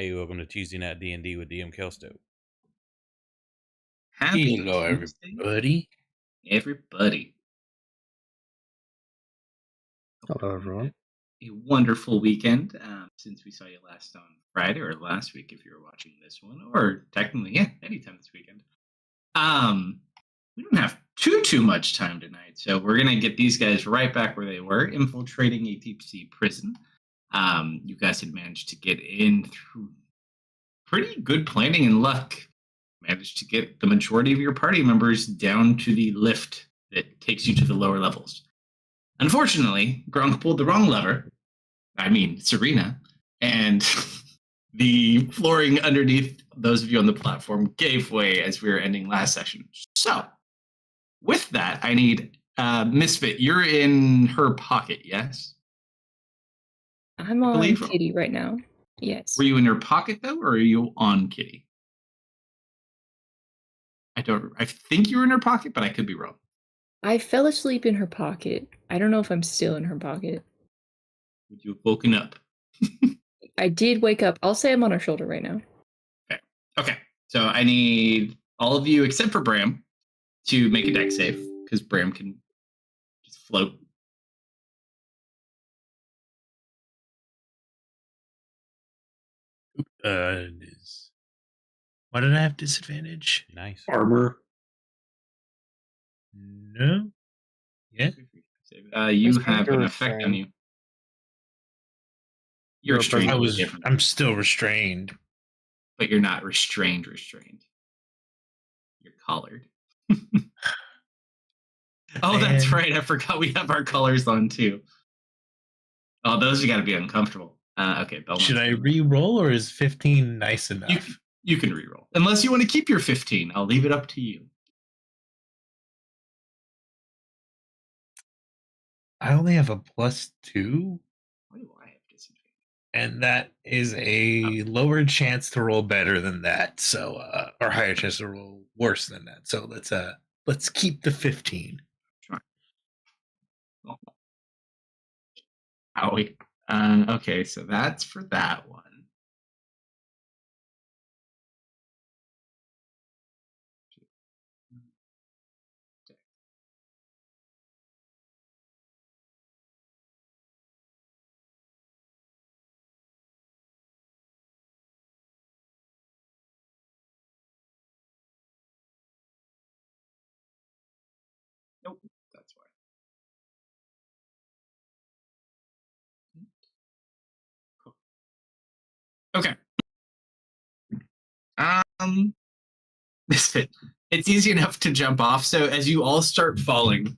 Hey, welcome to Tuesday Night D&D with DM Kalsto. Happy Hello, Tuesday, everybody. everybody. Hello, everyone. A wonderful weekend since we saw you last on Friday, or last week if you were watching this one, or technically, yeah, anytime this weekend. We don't have too much time tonight, so we're gonna get these guys right back where they were, infiltrating a deep sea prison. You guys had managed to get in through pretty good planning and luck. Managed to get the majority of your party members down to the lift that takes you to the lower levels. Unfortunately, Gronk pulled the wrong lever. I mean, Serena. And the flooring underneath those of you on the platform gave way as we were ending last session. So, with that, I need Misfit. You're in her pocket, yes? I'm on Kitty right now. Yes. Were you in her pocket, though, or are you on Kitty? I think you were in her pocket, but I could be wrong. I fell asleep in her pocket. I don't know if I'm still in her pocket. Would you have woken up? I did wake up. I'll say I'm on her shoulder right now. Okay. So I need all of you except for Bram to make a deck save, because Bram can just float. Why did I have disadvantage? Nice. Armor. No. Yeah. You have an effect on you. You're restrained. I'm still restrained. But you're not restrained. You're collared. Oh, that's right. I forgot we have our colors on too. Oh, those you got to be uncomfortable. Okay, Belmont. Should I re-roll, or is 15 nice enough? You can re-roll. Unless you want to keep your 15. I'll leave it up to you. I only have a +2. Why do I have disadvantage? And that is a lower chance to roll better than that. So, or higher chance to roll worse than that. So let's keep the 15. Sure. Oh. Owie. Okay, so that's for that one. Nope, that's why. Cool. Okay. Misfit. It's easy enough to jump off. So as you all start falling,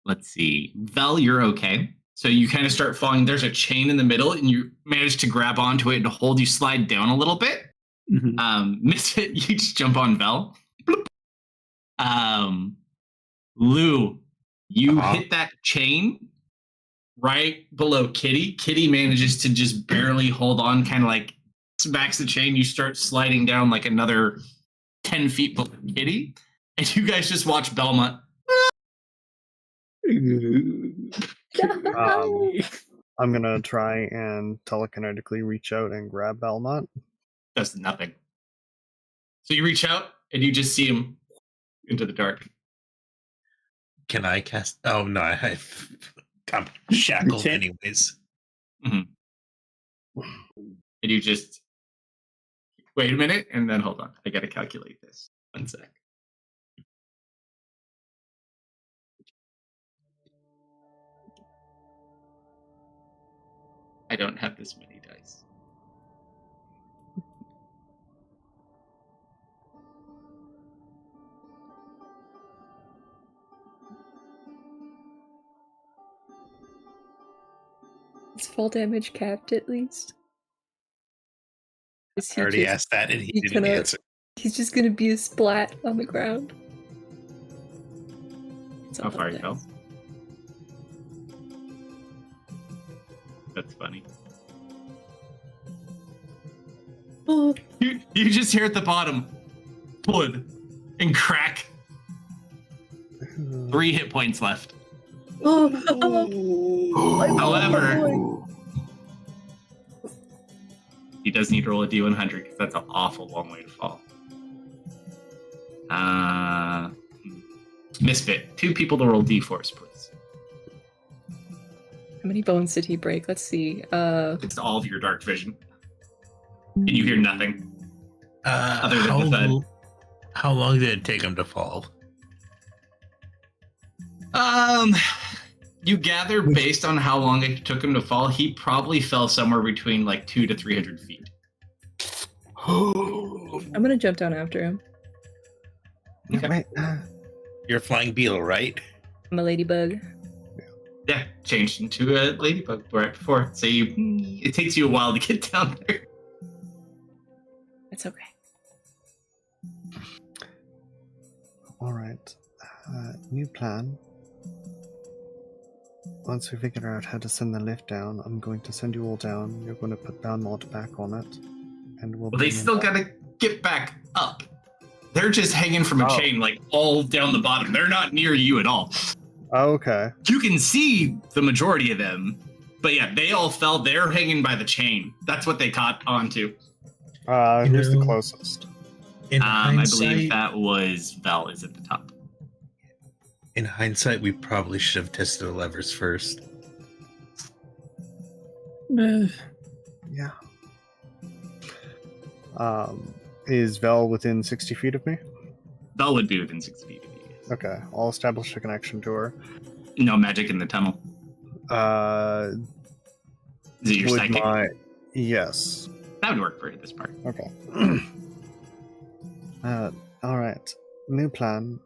let's see. Vel, you're okay. So you kind of start falling. There's a chain in the middle, and you manage to grab onto it and hold you slide down a little bit. Mm-hmm. Misfit, you just jump on Vel. Lou, you hit that chain right below Kitty. Kitty manages to just barely hold on, kind of like smacks the chain. You start sliding down like another 10 feet below Kitty, and you guys just watch Belmont. I'm gonna try and telekinetically reach out and grab Belmont. Does nothing. So you reach out and you just see him into the dark. Can I cast? Oh no, I'm shackled anyways. Mm-hmm. And you just wait a minute, and then hold on. I gotta calculate this. 1 sec. I don't have this many dice. Is fall damage capped at least? I already asked that, and he didn't answer. He's just gonna be a splat on the ground. How far you fell? That's funny. Oh. You just hear at the bottom, blood and crack. 3 hit points left. Oh. However, He does need to roll a D100 because that's an awful long way to fall. Misfit. 2 people to roll D4s, please. How many bones did he break? Let's see. It's all of your dark vision. And you hear nothing. Other than the thud. How long did it take him to fall? You gather based on how long it took him to fall, he probably fell somewhere between like 200 to 300 feet. I'm gonna jump down after him. Okay. Wait, You're a flying beetle, right? I'm a ladybug. Yeah, changed into a ladybug right before. So it takes you a while to get down there. It's okay. all right. New plan. Once we figure out how to send the lift down, I'm going to send you all down. You're going to put Belmont back on it, and we'll. Well, they still gotta get back up. They're just hanging from a chain, like all down the bottom. They're not near you at all. Oh, okay. You can see the majority of them, but yeah, they all fell. They're hanging by the chain. That's what they caught onto. Who's the closest? In I hindsight, believe that was Val is at the top. in hindsight, we probably should have tested the levers first. Yeah. Is Vel within 60 feet of me? Val would be within 6 feet of you. Yes. Okay, I'll establish a connection to her. No magic in the tunnel. Is it your Would psychic? Yes. That would work for this part. Okay. All right. New plan.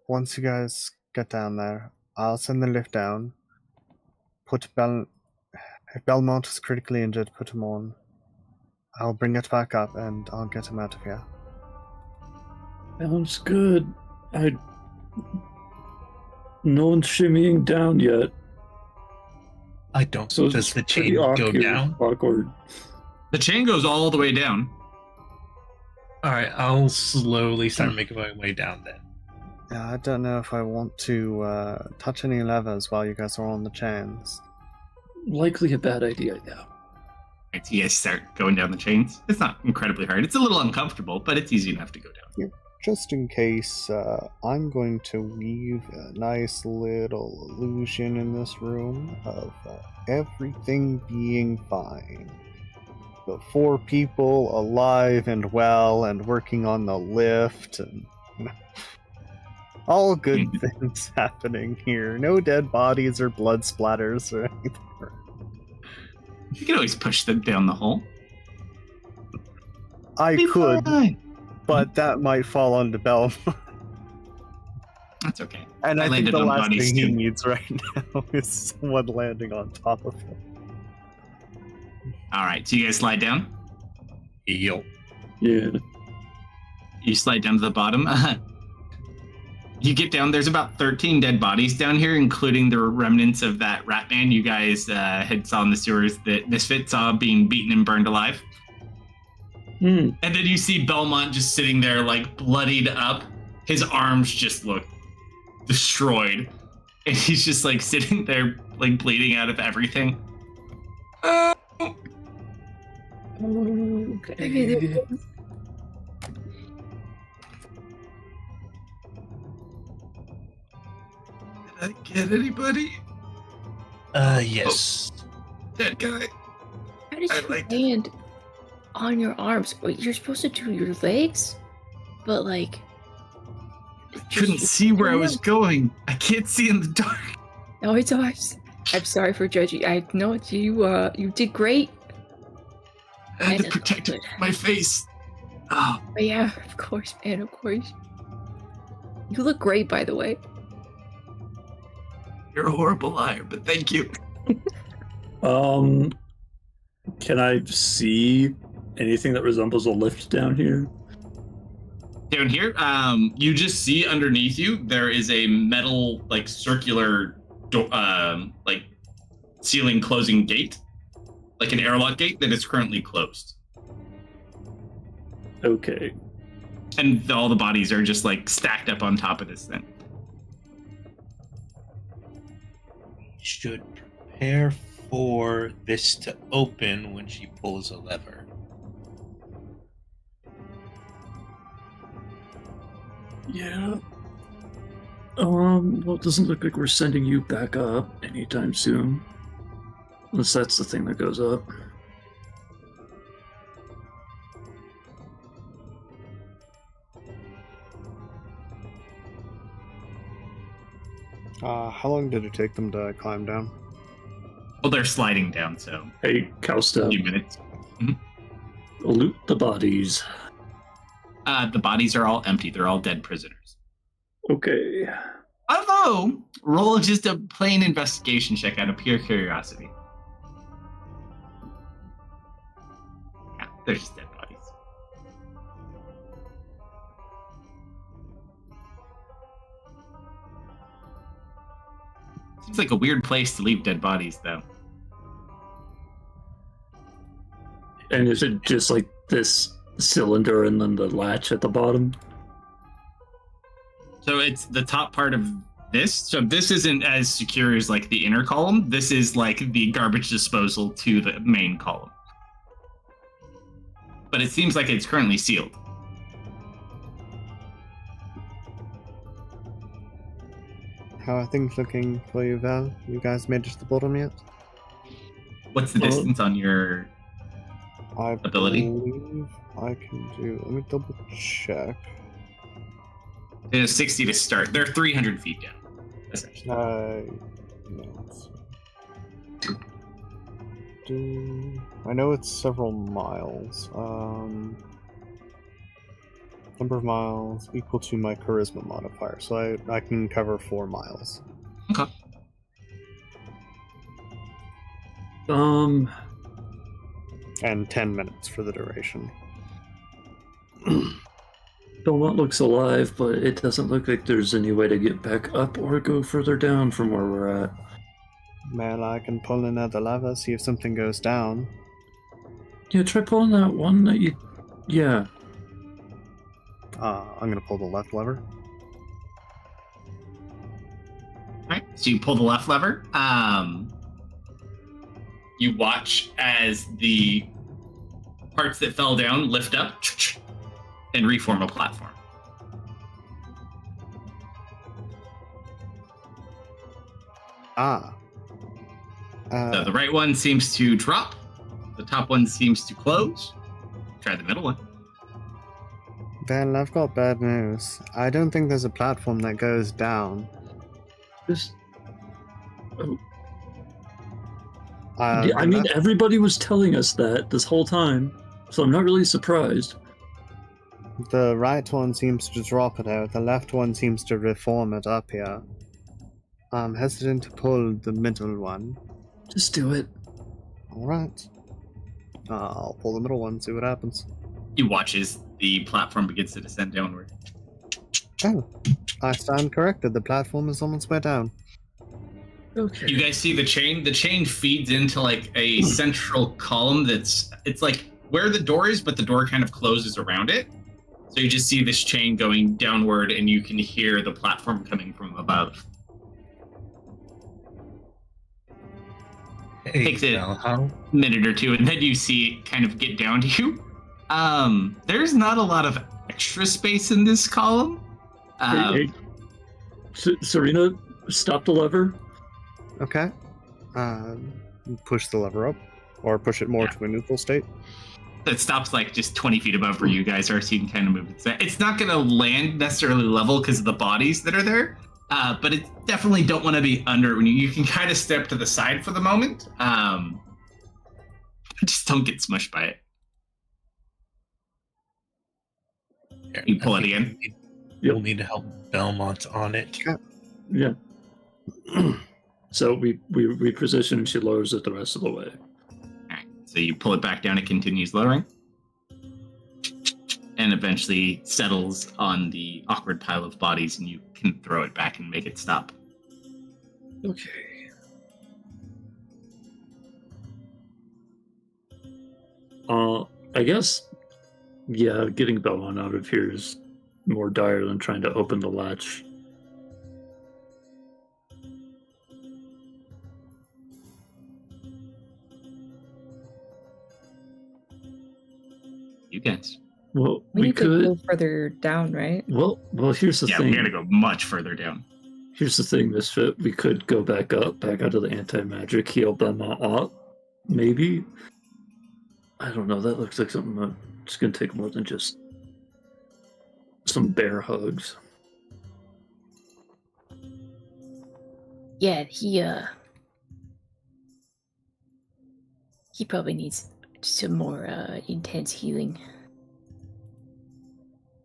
Once you guys get down there, I'll send the lift down. If Belmont is critically injured, put him on. I'll bring it back up and I'll get him out of here. Sounds good. No one's shimmying down yet. I don't. So Does it's the pretty chain go awkward- down? Awkward. The chain goes all the way down. All right, I'll slowly start making my way down then. Yeah, I don't know if I want to touch any levers while you guys are on the chains. Likely a bad idea, yeah. Right, so you guys start going down the chains. It's not incredibly hard. It's a little uncomfortable, but it's easy enough to go down. Just in case, I'm going to weave a nice little illusion in this room of everything being fine. The 4 people alive and well and working on the lift and all good things happening here. No dead bodies or blood splatters or anything. You can always push them down the hole. I Be could, fine. but that might fall onto Bell. That's okay. And I I think landed the on last bodies thing he too. needs right now is someone landing on top of him. All right, so you guys slide down. Yo. Yeah. You slide down to the bottom. You get down. There's about 13 dead bodies down here, including the remnants of that rat man you guys had saw in the sewers that Misfit saw being beaten and burned alive. Hmm. And then you see Belmont just sitting there, like, bloodied up. His arms just look destroyed. And he's just, like, sitting there, like, bleeding out of everything. Okay. Did I get anybody? Yes. Dead guy. How did I you liked land on your arms? Wait, you're supposed to do your legs, but like. Couldn't see where I was going. I can't see in the dark. No, it's alright. I'm sorry for judging. I know you did great. I had to And protect good. my face. Oh, But yeah, of course, man, of course. You look great, by the way. you're a horrible liar, but thank you. Can I see anything that resembles a lift down here? Down here, you just see underneath you there is a metal, like, circular, like, ceiling closing gate, like an airlock gate that is currently closed, Okay. and all the bodies are just like stacked up on top of this thing. Should prepare for this to open when she pulls a lever. Yeah. Well, it doesn't look like we're sending you back up anytime soon. Unless that's the thing that goes up. How long did it take them to climb down? Well, they're sliding down, so Hey, a Kalsto, few minutes. loot the bodies. The bodies are all empty. They're all dead prisoners. Okay. Although, roll just a plain investigation check out of pure curiosity. Yeah, they're just dead bodies. Seems like a weird place to leave dead bodies, though. And is it just like this cylinder and then the latch at the bottom? So it's the top part of this. So this isn't as secure as like the inner column. This is like the garbage disposal to the main column. But it seems like it's currently sealed. How are things looking for you, Val? You guys made it to the bottom yet? What's the distance on your I ability? believe I can do. Let me double check. It is 60 to start. They're 300 feet down, essentially. No, let's see. I know it's several miles. Number of miles equal to my charisma modifier, so I can cover 4 miles. Okay. And 10 minutes for the duration. Belmont looks alive, but it doesn't look like there's any way to get back up or go further down from where we're at. Man, I can pull another lever, see if something goes down. Yeah, try pulling that one that you... Yeah. I'm gonna pull the left lever. Alright, so you pull the left lever. You watch as the parts that fell down lift up and reform a platform. So the right one seems to drop. The top one seems to close. Try the middle one. Well, I've got bad news. I don't think there's a platform that goes down. This... Uh, Yeah, I mean, everybody was telling us that this whole time, so I'm not really surprised. The right one seems to drop it out. The left one seems to reform it up here. I'm hesitant to pull the middle one. Just do it. Alright. I'll pull the middle one, see what happens. You watch as the platform begins to descend downward. Oh, I stand corrected. The platform is on its way down. Okay. You guys see the chain? The chain feeds into like a central column it's like where the door is, but the door kind of closes around it. So you just see this chain going downward and you can hear the platform coming from above. Hey, Takes it Val, how? a minute or two, and then you see it kind of get down to you. There's not a lot of extra space in this column. Hey, Serena, stop the lever. Okay. Push the lever up. Or push it more Yeah. to a neutral state. It stops like just 20 feet above where you guys are, so you can kind of move it. It's not going to land necessarily level because of the bodies that are there, but it definitely don't want to be under. When you can kind of step to the side for the moment. Just don't get smushed by it. You pull it again. You'll need to help Belmont on it. Yeah. So we reposition and she lowers it the rest of the way. Alright, so you pull it back down, it continues lowering. And eventually settles on the awkward pile of bodies, and you can throw it back and make it stop. Okay. I guess, yeah, getting Belmont out of here is more dire than trying to open the latch. You guys. Well, We we need to go could. further down, right? Well, here's the Yeah, thing. we gotta go much further down. Here's the thing, Misfit. We could go back up, back out of the anti-magic, heal Belmont up. Maybe. I don't know. That looks like something that's going to take more than just some bear hugs. Yeah, he probably needs some more intense healing.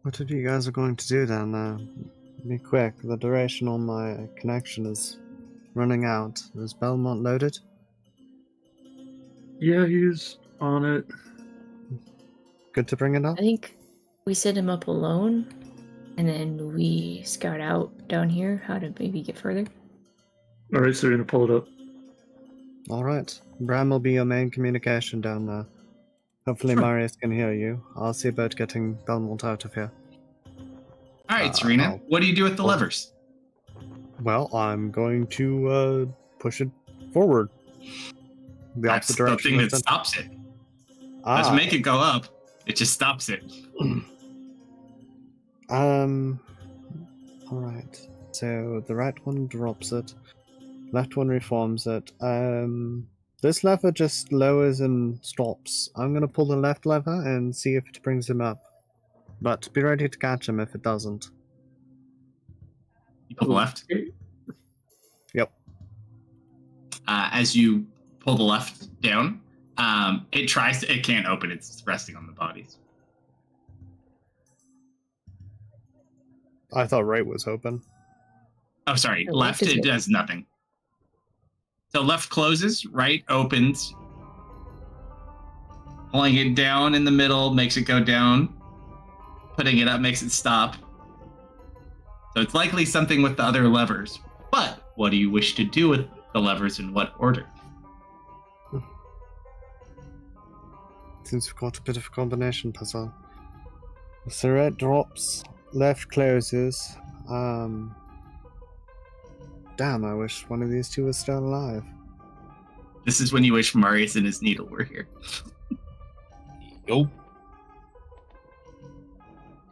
What are you guys are going to do down there? Be quick, the duration on my connection is running out. Is Belmont loaded? Yeah, he's on it. Good to bring it up? I think we set him up alone, and then we scout out down here how to maybe get further. All right, so you're going to pull it up. Alright. Bram will be your main communication down there. Hopefully Sure. Marius can hear you. I'll see about getting Belmont out of here. All right, Serena, I'll- what do you do with the levers? Well, I'm going to push it forward. The That's opposite the direction. thing of that the- stops it. Ah, Let's make it go up. It just stops it. Alright. So the right one drops it. Left one reforms it. This lever just lowers and stops. I'm gonna pull the left lever and see if it brings him up. But be ready to catch him if it doesn't. You pull the left. Yep. As you pull the left down, it can't open. It's resting on the bodies. I thought right was open. Oh, sorry. Oh, Left, left is it open. does nothing. So left closes, right opens. Pulling it down in the middle makes it go down. Putting it up makes it stop. So it's likely something with the other levers. But what do you wish to do with the levers in what order? Seems we've got a bit of a combination puzzle. So right drops, left closes. Damn, I wish one of these two was still alive. This is when you wish Marius and his needle were here. Nope.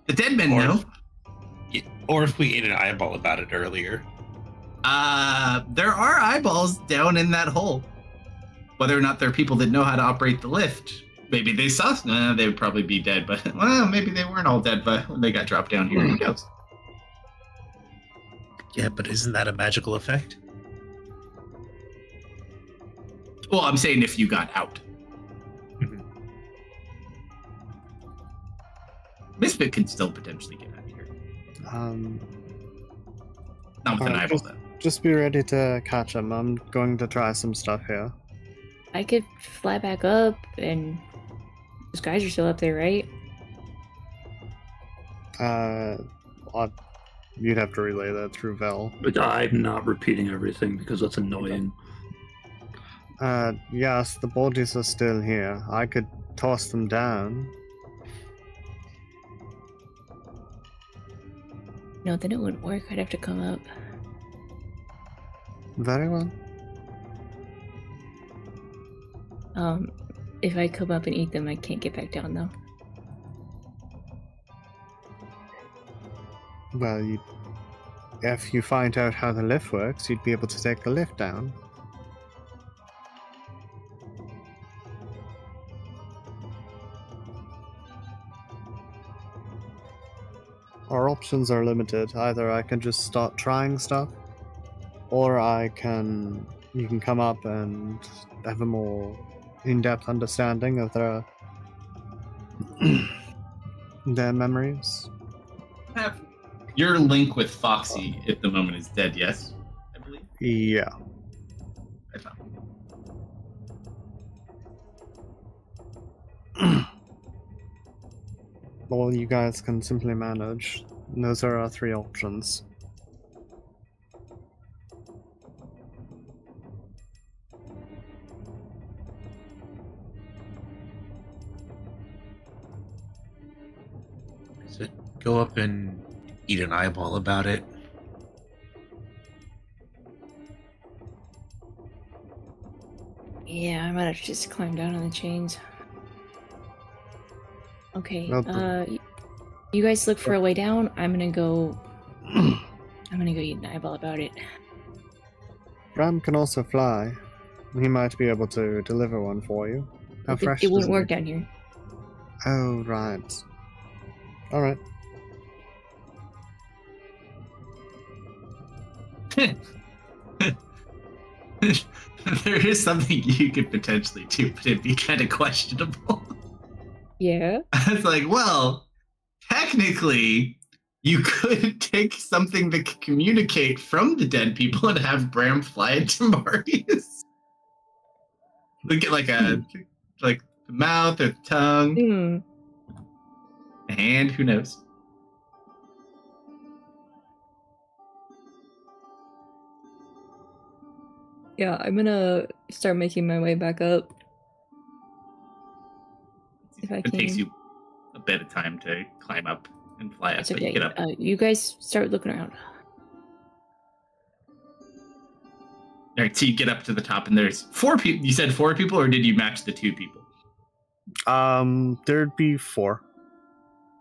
The dead men Or- know. Or if we ate an eyeball about it earlier. There are eyeballs down in that hole. Whether or not they're people that know how to operate the lift, maybe they saw. They would probably be dead, but well, maybe they weren't all dead. But when they got dropped down here, who knows? Yeah, but isn't that a magical effect? Well, I'm saying if you got out. Mhm. Misfit can still potentially get out of here. Not with an Alright, eyeball, though. Just be ready to catch him. I'm going to try some stuff here. I could fly back up, and those guys are still up there, right? You'd have to relay that through Vel. But I'm not repeating everything because that's annoying. Yes, the bodies are still here. I could toss them down. No, then it wouldn't work. I'd have to come up. Very well. If I come up and eat them, I can't get back down though. Well, if you find out how the lift works, you'd be able to take the lift down. Our options are limited. Either I can just start trying stuff, or you can come up and have a more in-depth understanding of their memories. Your link with Foxy at the moment is dead, yes? I believe. Yeah. I thought. Well, you guys can simply manage. Those are our three options. So go up and eat an eyeball about it. Yeah, I might have to just climb down on the chains. Okay. No, You guys look for a way down. I'm gonna go. I'm gonna go eat an eyeball about it. Ram can also fly. He might be able to deliver one for you. How fresh It does wouldn't it work look? down here. Oh, right. Alright. There is something you could potentially do, but it'd be kind of questionable. Yeah. It's like, well, technically, you could take something that could communicate from the dead people and have Bram fly into Marius. Look at like the mouth or the tongue, Hmm. a hand, who knows? Yeah, I'm gonna start making my way back up. If I It takes can. you a bit of time to climb up and fly up, It's but you okay. get up. You guys start looking around. All right, so you get up to the top, and there's 4 people. You said 4 people, or did you match the 2 people? There'd be 4.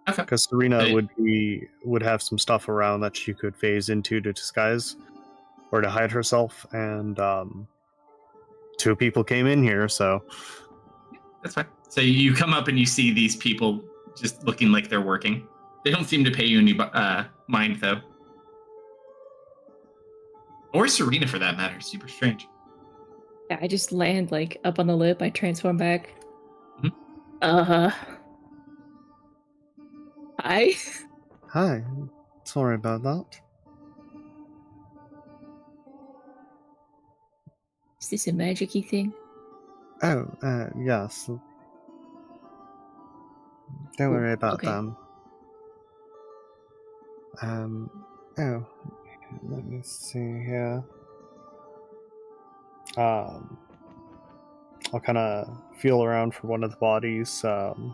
Okay. Because Serena Hey. would have some stuff around that she could phase into to disguise or to hide herself, and 2 people came in here, so That's fine. So you come up and you see these people just looking like they're working. They don't seem to pay you any mind, though. Or Serena, for that matter. Super strange. Yeah, I just land like up on the lip. I transform back. Mhm. Hi. hi. Sorry about that. Is this a magic-y thing? Oh, yes. Don't worry about Okay. them. Oh, let me see here. I'll kind of feel around for one of the bodies. And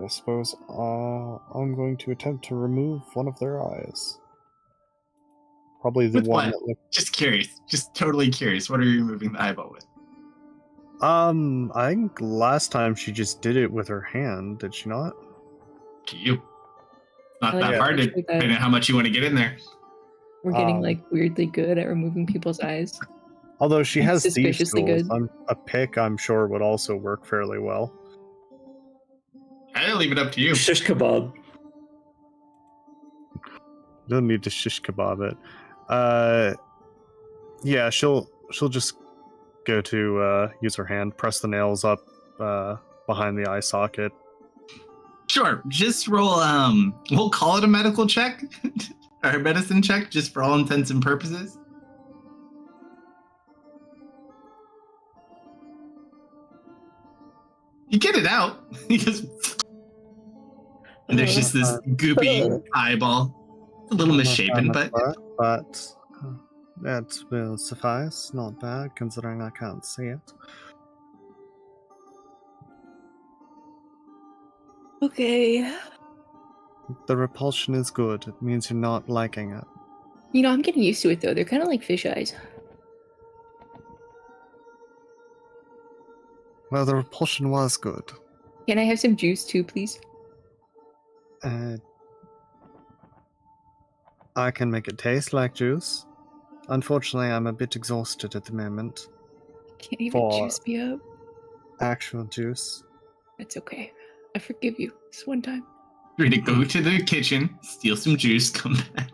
I suppose I'm going to attempt to remove one of their eyes. Probably the With one what? that looked. Just curious. Just totally curious. What are you removing the eyeball with? I think last time she just did it with her hand, did she not? To you. Not I like that to hard, picture that depending on how much you want to get in there. we're getting Um, like weirdly good at removing people's eyes. Although she has thieves' Suspiciously tools, good. a pick I'm sure would also work fairly well. I'll leave it up to you. Shish kebab. Don't need to shish kebab it. Yeah, she'll just go to use her hand, press the nails up behind the eye socket. Sure. Just roll, we'll call it a medical check. Or a medicine check, just for all intents and purposes. You get it out. You just... And there's just this goopy eyeball. It's a little misshapen, but but that will suffice. Not bad, considering I can't see it. Okay. The repulsion is good. It means you're not liking it. You know, I'm getting used to it though. They're kind of like fish eyes. Well, the repulsion was good. Can I have some juice too, please? I can make it taste like juice. Unfortunately, I'm a bit exhausted at the moment. Can't even For- juice me up. Actual juice. That's okay. I forgive you this one time. you're gonna go to the kitchen, steal some juice, come back.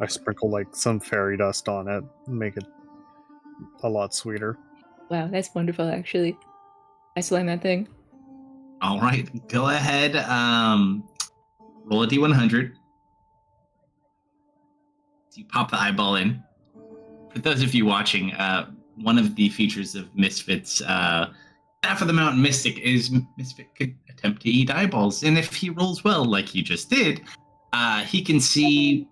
I sprinkle like some fairy dust on it, make it a lot sweeter. Wow, that's wonderful actually. I slam that thing. All right, go ahead. Roll a d100. You pop the eyeball in. For those of you watching, one of the features of Misfit's Staff of the Mountain Mystic is Misfit could attempt to eat eyeballs, and if he rolls well, like he just did, he can see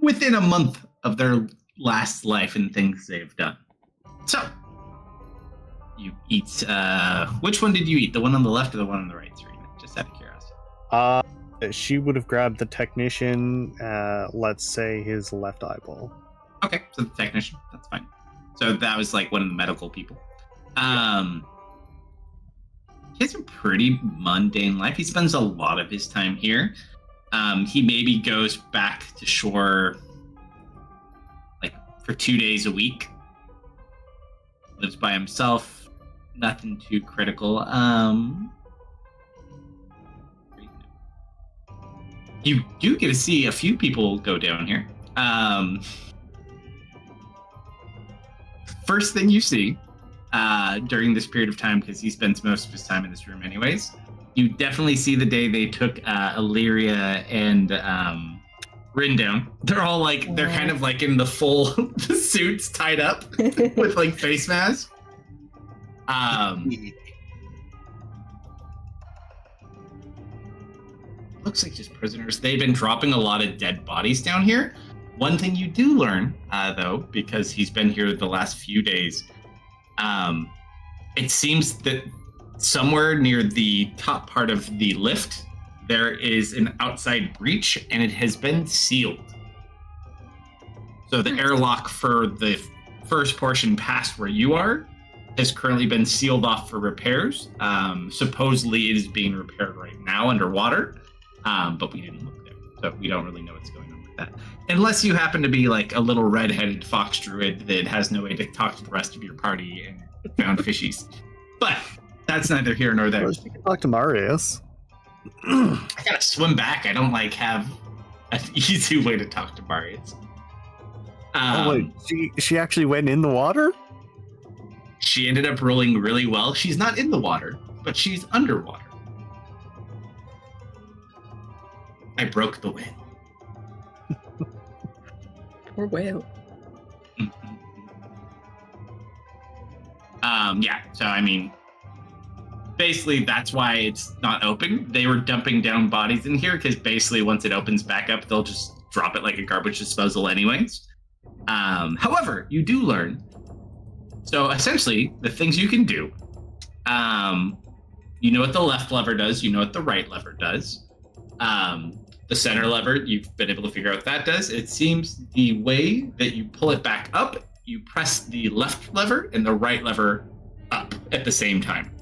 within a month of their last life and things they've done. So, you eat. Which one did you eat? The one on the left or the one on the right, Serena? Just out of curiosity. She would have grabbed the technician, let's say his left eyeball. Okay, so the technician. That's fine. So that was like one of the medical people. he has a pretty mundane life. He spends a lot of his time here. He maybe goes back to shore like for 2 days a week. Lives by himself. Nothing too critical. You do get to see a few people go down here. First thing you see during this period of time, because he spends most of his time in this room anyways, you definitely see the day they took Illyria and Rin down. They're all like, they're kind of like in the full suits tied up with like face masks. Looks like just prisoners. They've been dropping a lot of dead bodies down here. One thing you do learn, though, because he's been here the last few days, it seems that somewhere near the top part of the lift, there is an outside breach, and it has been sealed. So the airlock for the first portion past where you are has currently been sealed off for repairs. Supposedly it is being repaired right now underwater, but we didn't look there, so we don't really know what's going on with that. Unless you happen to be like a little red-headed fox druid that has no way to talk to the rest of your party and found fishies. But that's neither here nor there. Well, she can talk to Marius. I gotta swim back. I don't like have an easy way to talk to Marius. Oh wait, she actually went in the water? She ended up rolling really well. She's not in the water, but she's underwater. I broke the whale. Poor whale. Yeah, so I mean, basically that's why it's not open. They were dumping down bodies in here because basically once it opens back up, they'll just drop it like a garbage disposal anyways. However, you do learn. So essentially, the things you can do, you know what the left lever does, you know what the right lever does. The center lever, you've been able to figure out what that does. It seems the way that you pull it back up, you press the left lever and the right lever up at the same time.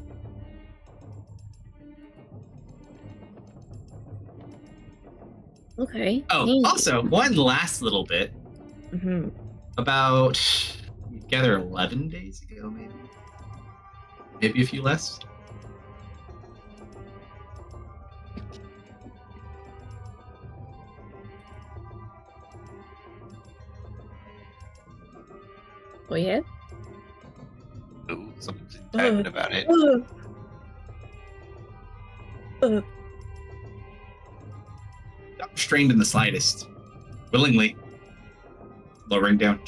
Okay. Oh, neat. also, one last little bit. Mhm. About, together 11 days ago, maybe? Maybe a few less. Oh yeah. Ooh, something's typing about it. Not restrained in the slightest. Willingly. Lowering down.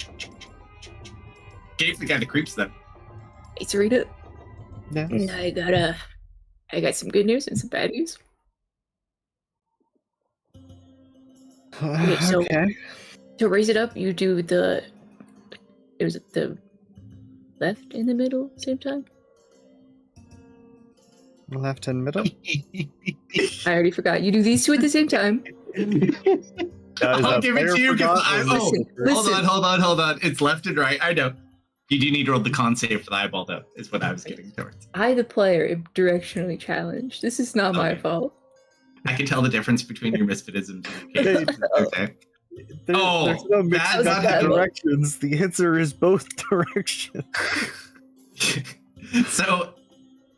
Gave the guy the creeps then. Hey, Sarita. Yes. I got some good news and some bad news. Okay, so to raise it up, you do the. It was the left in the middle, same time. Left and middle. I already forgot. You do these two at the same time. I'll give it to you because Listen. Hold on. It's left and right. I know. You do need to roll the con save for the eyeball, though, is what I was getting towards. I, the player, am directionally challenged. This is not my fault. I can tell the difference between your misfitisms and your cases. Okay. There's no mixed that's not directions. The answer is both directions. So,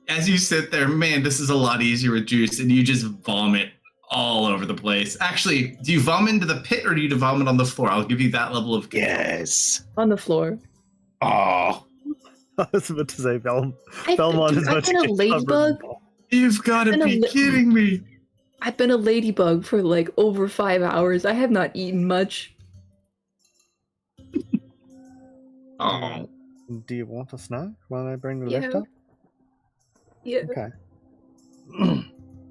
as you sit there, man, this is a lot easier with juice, and you just vomit all over the place. Actually, do you vomit into the pit or do you vomit on the floor? I'll give you that level of control. Yes. On the floor. Oh, I was about to say Belmont is I've about been to a get ladybug. covered. you've got to be kidding me. I've been a ladybug for like over 5 hours. I have not eaten much. Oh, Do you want a snack while I bring the Yeah. lift up? Yeah. Okay.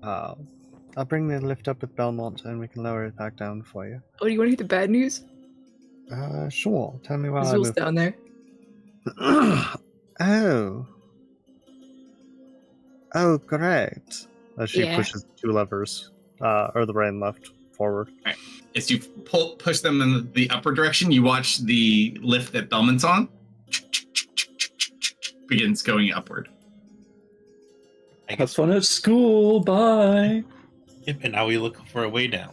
I'll bring the lift up with Belmont and we can lower it back down for you. Oh, do you want to hear the bad news? Sure. Tell me why I Azul's move. down there. Oh, great. As she Yeah. pushes two levers, or the right and left, forward. as you push them in the upward direction, you watch the lift that Belmont's on begins going upward. Have fun at school. Bye. Yep, and now we look for a way down.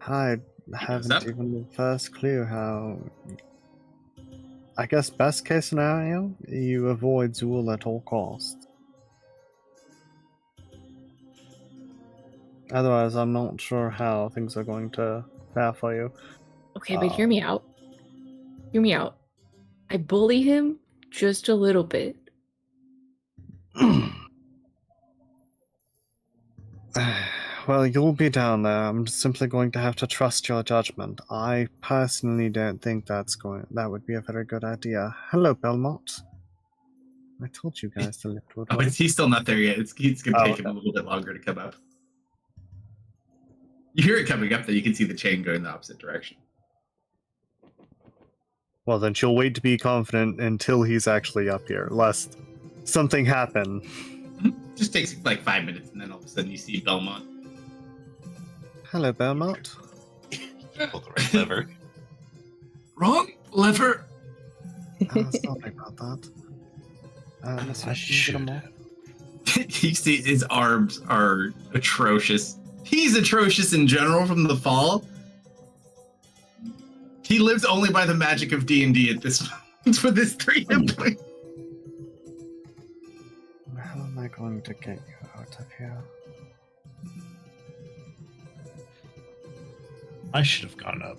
I that? haven't even the first clue how. I guess best case scenario, you avoid Zool at all costs. Otherwise, I'm not sure how things are going to fare for you. Okay, but hear me out. Hear me out. I bully him just a little bit. Well, you'll be down there. I'm simply going to have to trust your judgment. I personally don't think that would be a very good idea. Hello, Belmont. I told you guys the lift would Oh, work. he's still not there yet. He's going to take him a little bit longer to come up. You hear it coming up, though. You can see the chain going the opposite direction. Well, then she'll wait to be confident until he's actually up here, lest something happen. Just takes like 5 minutes, and then all of a sudden you see Belmont. Hello, Belmont. Pull the right lever. Wrong lever. Sorry about that. Let's I just get him should. off. You see his arms are atrocious. He's atrocious in general from the fall. He lives only by the magic of D&D at this moment with his 3 hit points. How am I going to get you out of here? I should have gone up.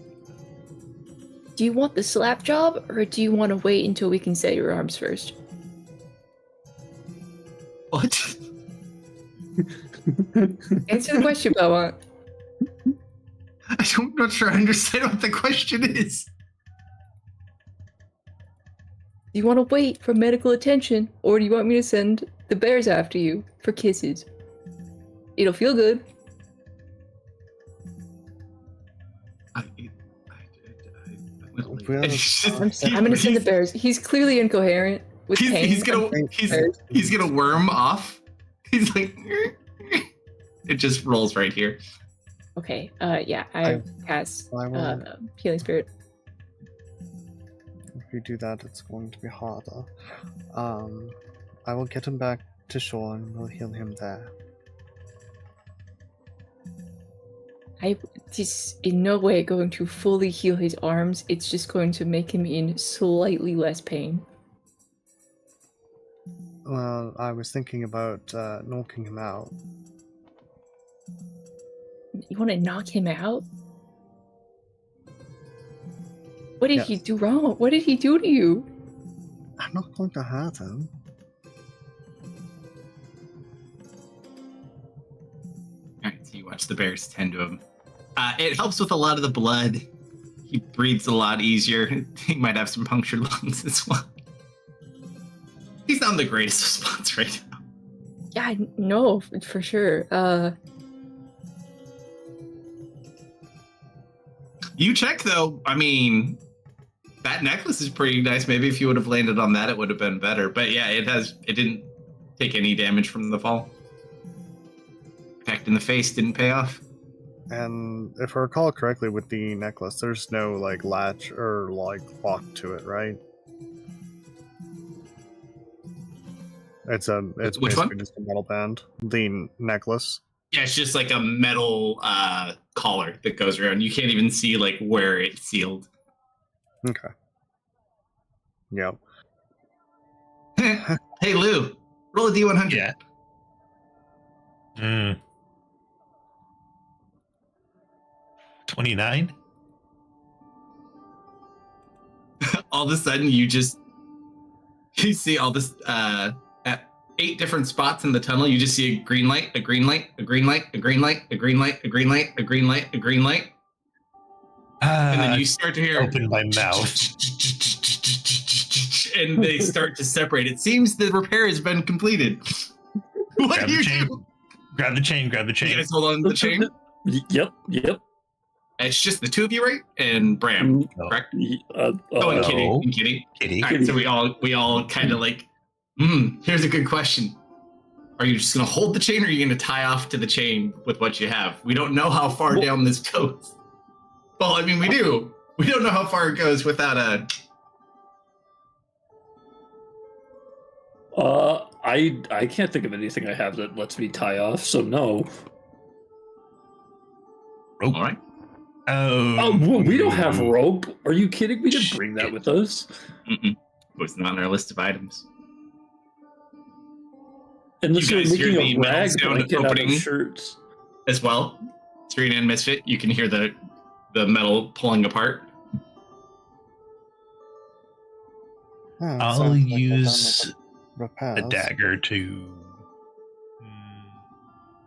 Do you want the slap job, or do you want to wait until we can set your arms first? What? Answer the question, Belmont. I'm not sure I understand what the question is. Do you want to wait for medical attention, or do you want me to send the bears after you for kisses? It'll feel good. Well, I'm gonna send the bears. He's clearly incoherent with pain. He's gonna worm off. He's like, it just rolls right here. Okay. Yeah. I cast healing spirit. If you do that, it's going to be harder. I will get him back to shore and we'll heal him there. I just in no way going to fully heal his arms. It's just going to make him in slightly less pain. Well, I was thinking about knocking him out. You want to knock him out? What did he do wrong? What did he do to you? I'm not going to hurt him. Alright, so you watch the bears tend to him. It helps with a lot of the blood. He breathes a lot easier. He might have some punctured lungs as well. He's not in the greatest of spots right now. Yeah, no, for sure. You check though. I mean, that necklace is pretty nice. Maybe if you would have landed on that, it would have been better. But yeah, it didn't take any damage from the fall. Effect in the face didn't pay off. And if I recall correctly, with the necklace, there's no like latch or like lock to it, right? It's Which basically one? just a metal band. The necklace. Yeah, it's just like a metal collar that goes around. You can't even see like where it's sealed. Okay. Yep. Hey Lou, roll a D100. Yeah. Mm. 29? All of a sudden you see all this at 8 different spots in the tunnel. You just see a green light, a green light, a green light, a green light, a green light, a green light, a green light, a green light. And then you start to hear Open my mouth. and they start to separate. It seems the repair has been completed. What Grab do the you chain. do? Grab the chain. Grab the You chain. guys hold on to the chain. Yep. It's just the two of you, right? And Bram, No. correct? Oh, Oh, and no. Kitty. And Kitty. Kitty. All right, so we all kind of like, here's a good question. Are you just going to hold the chain or are you going to tie off to the chain with what you have? We don't know how far down this goes. Well, I mean, we do. We don't know how far it goes without a... I can't think of anything I have that lets me tie off, so no. Rope. All right. Oh, we don't have rope. Are you kidding? We didn't bring that with us. Mm-mm. It was not on our list of items. Unless You you're guys hear making the a metal rag sound blanket out of opening? shirts. As well, Serena and Misfit, you can hear the metal pulling apart. Yeah, it I'll sounds like they're done use with the repairs. a dagger to.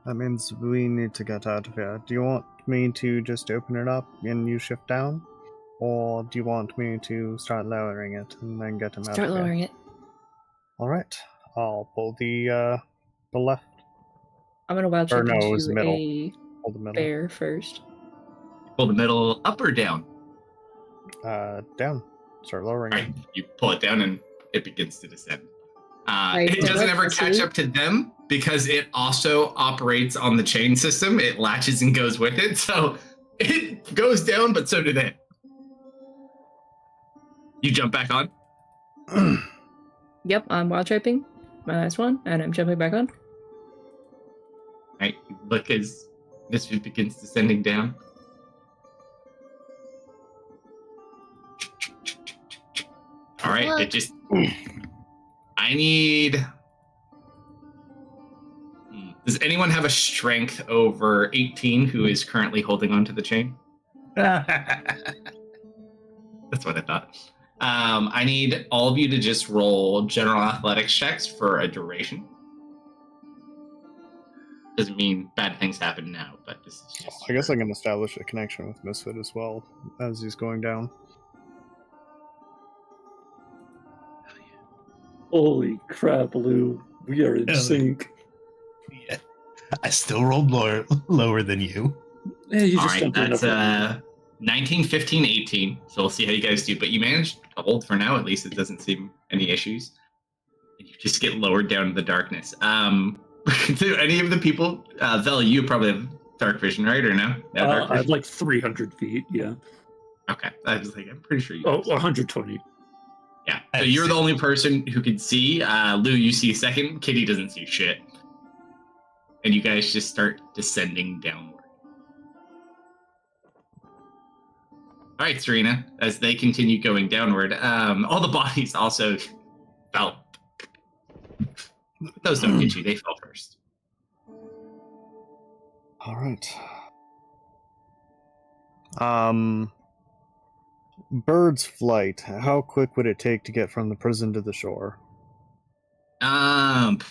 That means we need to get out of here. Do you want me to just open it up and you shift down? Or do you want me to start lowering it and then get him out Start of here? lowering it. Alright. I'll pull the left. I'm gonna wild Or shape no, it was into the middle. a Pull the middle. bear first. Pull the middle up or down. Down. Start lowering All it. right, you pull it down and it begins to descend. Right, It so doesn't let's ever catch see. up to them because it also operates on the chain system. It latches and goes with it, so it goes down, but so do they. You jump back on. Yep, I'm wild shaping. My last one, and I'm jumping back on. Right, you look as Misfit begins descending down. All right, it just. I need. Does anyone have a strength over 18 who is currently holding onto the chain? That's what I thought. I need all of you to just roll general athletics checks for a duration. Doesn't mean bad things happen now, but this is just. I guess I can establish a connection with Misfit as well as he's going down. Holy crap, Lou. We are in Hell yeah. sync. Yeah. I still rolled lower than you. Yeah, you All just right, jumped in that's up. 19, 15, 18. So we'll see how you guys do. But you managed to hold for now. At least it doesn't seem any issues. And you just get lowered down to the darkness. Do any of the people, Vel, you probably have dark vision, right? Or no? No, dark I have vision? like 300 feet, yeah. Okay. I was like, I'm pretty sure you Oh, guys. 120. Yeah. So you're the only person who can see. Lou, you see second. Kitty doesn't see shit. And you guys just start descending downward. All right, Serena, as they continue going downward, all the bodies also fell. But those don't get you. They fell first. Alright. Bird's flight. How quick would it take to get from the prison to the shore? Like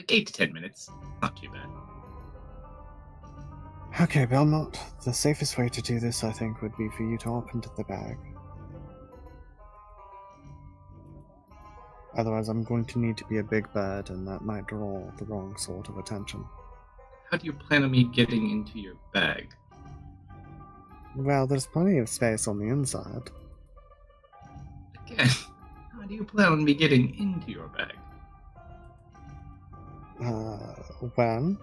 8 to 10 minutes. Not too bad. Okay, Belmont. The safest way to do this, I think, would be for you to hop into the bag. Otherwise, I'm going to need to be a big bird, and that might draw the wrong sort of attention. How do you plan on me getting into your bag? Well, there's plenty of space on the inside. Again, how do you plan on me getting into your bag? When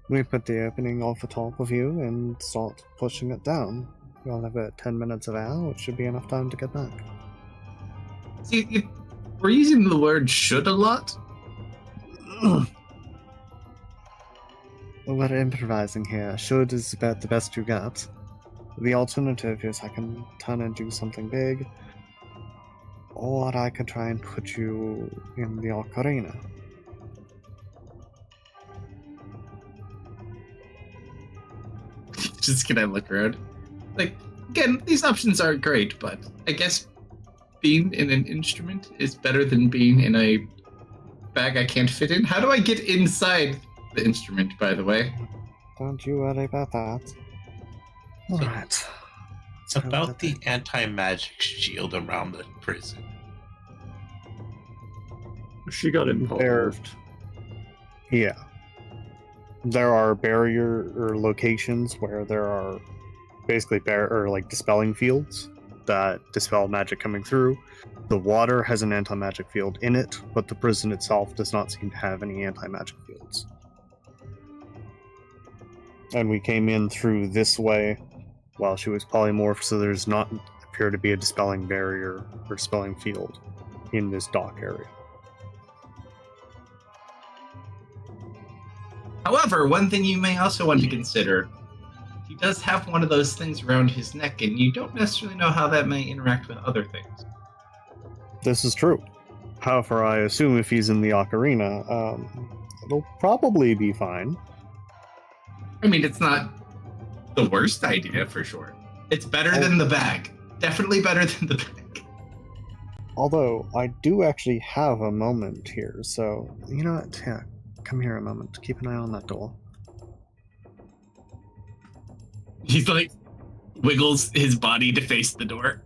we put the opening off the top of you and start pushing it down. You'll have 10 minutes of air, which should be enough time to get back. See, we're using the word should a lot. We're improvising here. Should is about the best you got. The alternative is I can turn and do something big, or I could try and put you in the ocarina. Just gonna look around. Like, again, these options aren't great, but I guess being in an instrument is better than being in a bag I can't fit in. How do I get inside the instrument, by the way? Don't you worry about that. Alright. It's about the anti-magic shield around the prison. She got involved. Yeah. There are barrier or locations where there are basically dispelling fields that dispel magic coming through. The water has an anti-magic field in it, but the prison itself does not seem to have any anti-magic fields. And we came in through this way while she was polymorphed, so there's not appear to be a dispelling barrier or dispelling field in this dock area. However, one thing you may also want to consider, he does have one of those things around his neck, and you don't necessarily know how that may interact with other things. This is true. However, I assume if he's in the ocarina, it'll probably be fine. I mean, it's not the worst idea, for sure. It's better than the bag. Definitely better than the bag. Although, I do actually have a moment here, so... You know what? Yeah, come here a moment. Keep an eye on that door. He's like, wiggles his body to face the door.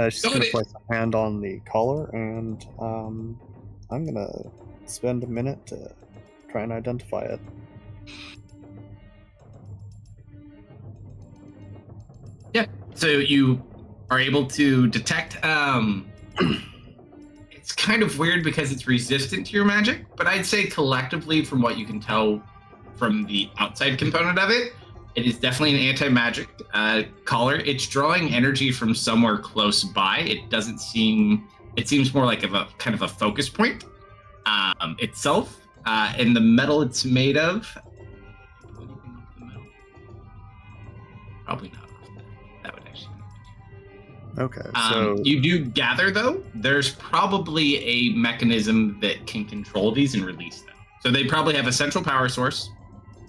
She's going to place a hand on the collar, and I'm going to spend a minute to try and identify it. Yeah, so you are able to detect. It's kind of weird because it's resistant to your magic, but I'd say collectively, from what you can tell from the outside component of it, it is definitely an anti-magic collar. It's drawing energy from somewhere close by. It doesn't seem. It seems more like a kind of a focus point itself, and the metal it's made of. Probably not. That would actually. Okay, so... You do gather, though, there's probably a mechanism that can control these and release them. So they probably have a central power source.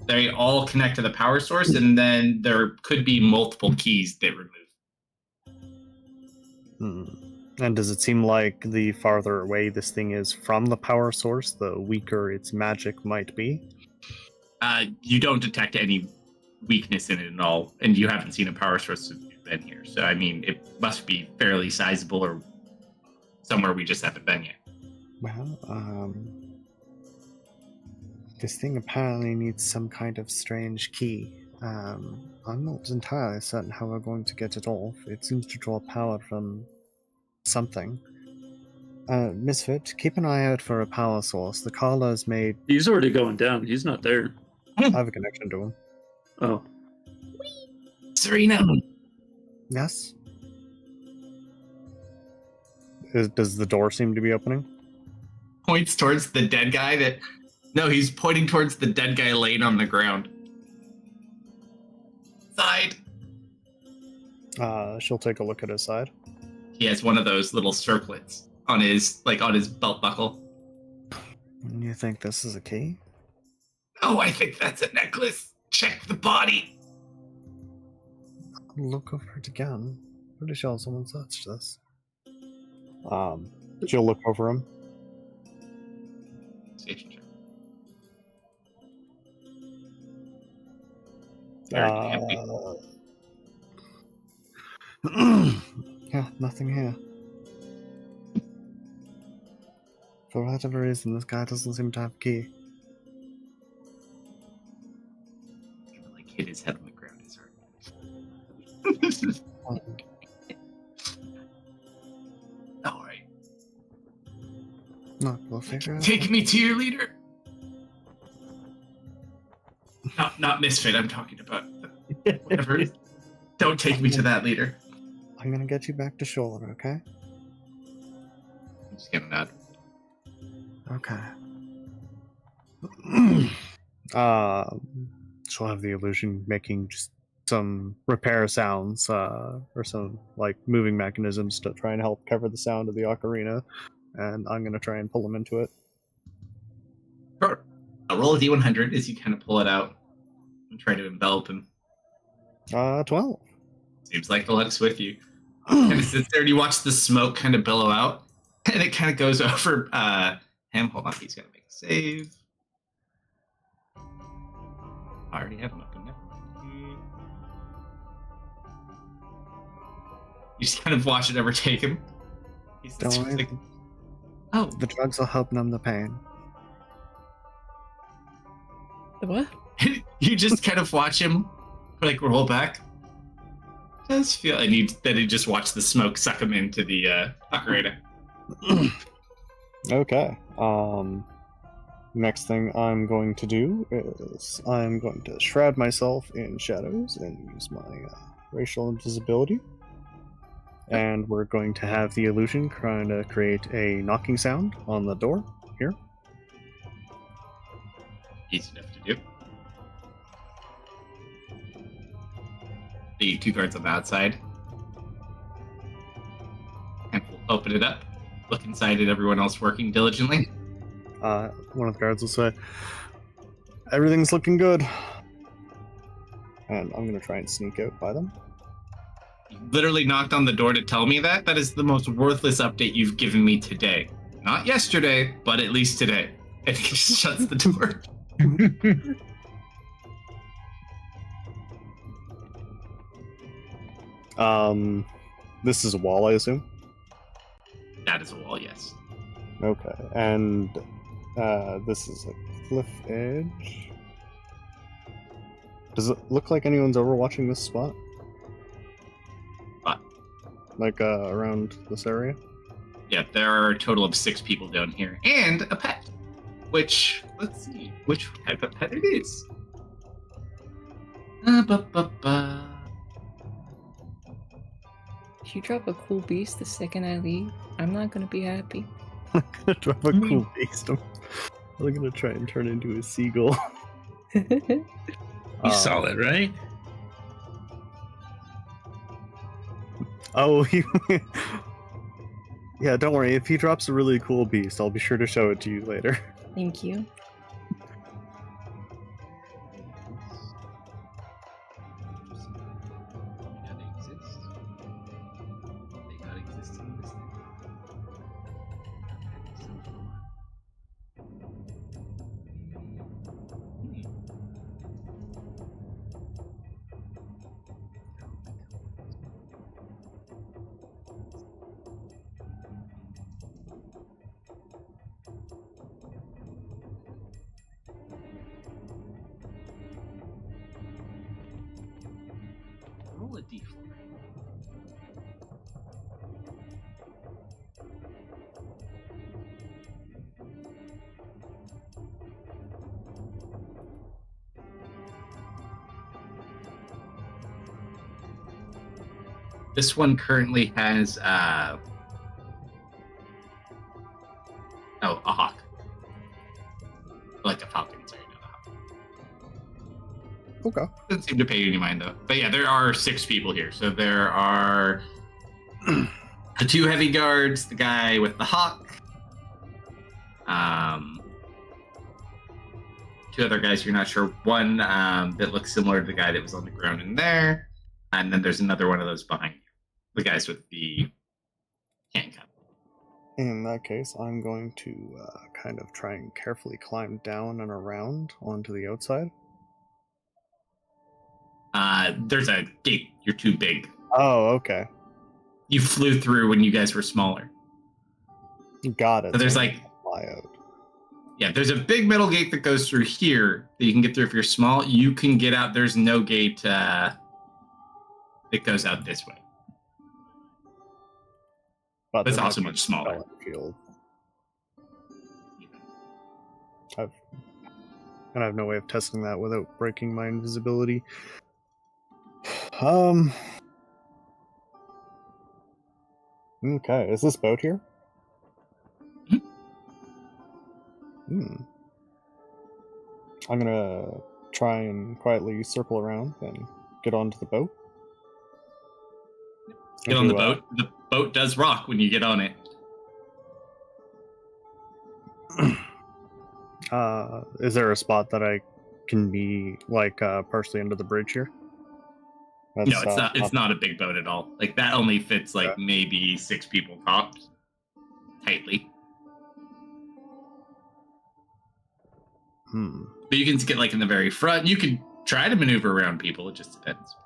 They all connect to the power source, and then there could be multiple keys that remove. And does it seem like the farther away this thing is from the power source, the weaker its magic might be? You don't detect any weakness in it at all, and you haven't seen a power source since you've been here. So, I mean, it must be fairly sizable or somewhere we just haven't been yet. Well, this thing apparently needs some kind of strange key. I'm not entirely certain how we're going to get it off. It seems to draw power from something. Misfit, keep an eye out for a power source. The collar's made... He's already going down. He's not there. I have a connection to him. Oh. Serena! Yes? Does the door seem to be opening? Points towards the dead guy that... No, he's pointing towards the dead guy laying on the ground. Side. She'll take a look at his side. He has one of those little circlets on his belt buckle. You think this is a key? Oh, I think that's a necklace. Check the body. Look over it again. Pretty sure someone touched this. She'll look over him. Station check. Yeah, nothing here. For whatever reason, this guy doesn't seem to have a key. Like hit his head on the ground. His heart. All right. No, we'll figure it out. Take me to your leader. Not Misfit. I'm talking about whatever. Don't take me to that leader. I'm gonna get you back to shoulder, okay? I'm just gonna nod. Okay. She'll have the illusion making just some repair sounds, or some like moving mechanisms to try and help cover the sound of the ocarina, and I'm gonna try and pull him into it. Sure. I'll roll a d100 as you kind of pull it out and try to envelop him. 12. Seems like the luck's with you. Kind of sits there and you watch the smoke kind of billow out, and it kind of goes over him. Hold on, he's got to make a save. I already have him open. Never mind. You just kind of watch it overtake him. He's Don't worry. like, oh, The drugs will help numb the pain. The what? you just kind of watch him like roll back. Does feel, and then you just watch the smoke suck him into the ocarina. Okay. Next thing I'm going to do is I'm going to shroud myself in shadows and use my racial invisibility. And we're going to have the illusion trying to create a knocking sound on the door here. Easy enough to do. The 2 guards on the outside. And we'll open it up. Look inside at everyone else working diligently. One of the guards will say, "Everything's looking good." And I'm going to try and sneak out by them. You literally knocked on the door to tell me that? That is the most worthless update you've given me today. Not yesterday, but at least today. And he just shuts the door. This is a wall, I assume? That is a wall, yes. Okay, and this is a cliff edge. Does it look like anyone's overwatching this spot? What? Like, around this area? Yeah, there are a total of 6 people down here. And a pet. Which, let's see, which type of pet it is. If you drop a cool beast the second I leave, I'm not gonna be happy. I'm gonna drop a cool beast. I'm gonna try and turn into a seagull. He's solid, right? Oh, yeah, don't worry. If he drops a really cool beast, I'll be sure to show it to you later. Thank you. Roll a d4. This one currently has a hawk. Like a falcon, sorry, not a hawk. Okay. Doesn't seem to pay any mind though. But yeah, there are 6 people here. So there are the 2 heavy guards, the guy with the hawk, 2 other guys you're not sure. One that looks similar to the guy that was on the ground in there, and then there's another one of those behind you. The guys with the handcuff. In that case, I'm going to kind of try and carefully climb down and around onto the outside. There's a gate. You're too big. Oh, okay. You flew through when you guys were smaller. Got it. So there's I like, can fly out. yeah, there's a big metal gate that goes through here that you can get through if you're small. You can get out. There's no gate that goes out this way. But It's there also might be much smaller. a field. And I have no way of testing that without breaking my invisibility. Okay, is this boat here? I'm gonna try and quietly circle around and get onto the boat. Get on the boat. The boat does rock when you get on it. Is there a spot that I can be like partially under the bridge here? No, it's not. It's not a big boat at all. Like that only fits like maybe 6 people tops, tightly. But you can get like in the very front. You can try to maneuver around people. It just depends.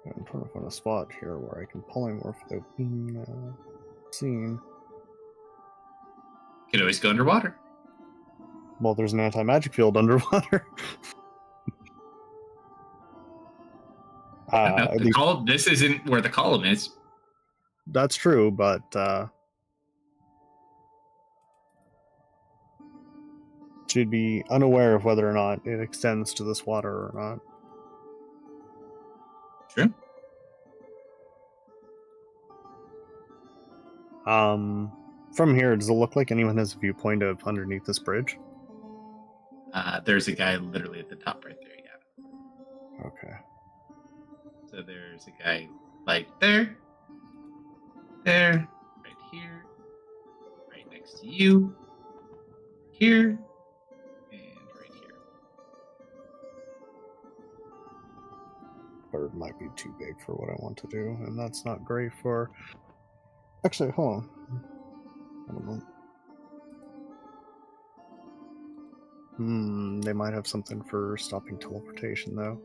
I'm trying to find a spot here where I can polymorph without being seen. You could always go underwater. Well, there's an anti-magic field underwater. This isn't where the column is. That's true, but she'd be unaware of whether or not it extends to this water or not. True. From here, does it look like anyone has a viewpoint of underneath this bridge? There's a guy literally at the top right there, yeah. Okay. So there's a guy like there, right here, right next to you, here, and right here. Bird might be too big for what I want to do, and that's not great for... Actually, hold on. Hold on a moment. They might have something for stopping teleportation, though.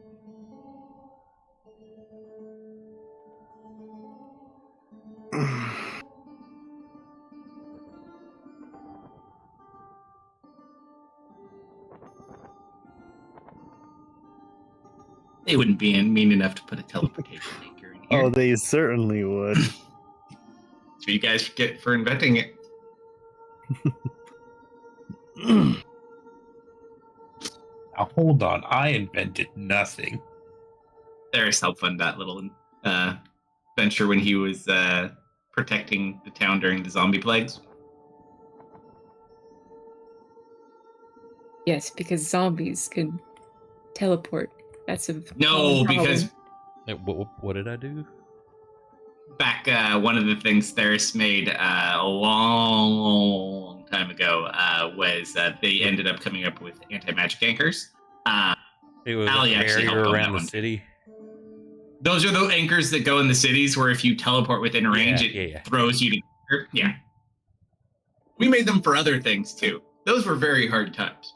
They wouldn't be mean enough to put a teleportation anchor in here. Oh, they certainly would. That's what you guys get for inventing it. Now hold on, I invented nothing. There's help fund that little venture when he was protecting the town during the zombie plagues. Yes, because zombies can teleport. That's a No, problem. because What did I do? back one of the things Theris made a long time ago was they ended up coming up with anti-magic anchors. It was Ali a actually helped barrier on that around the one. city. Those are the anchors that go in the cities where if you teleport within range, Yeah. throws you to... Yeah. We made them for other things, too. Those were very hard times.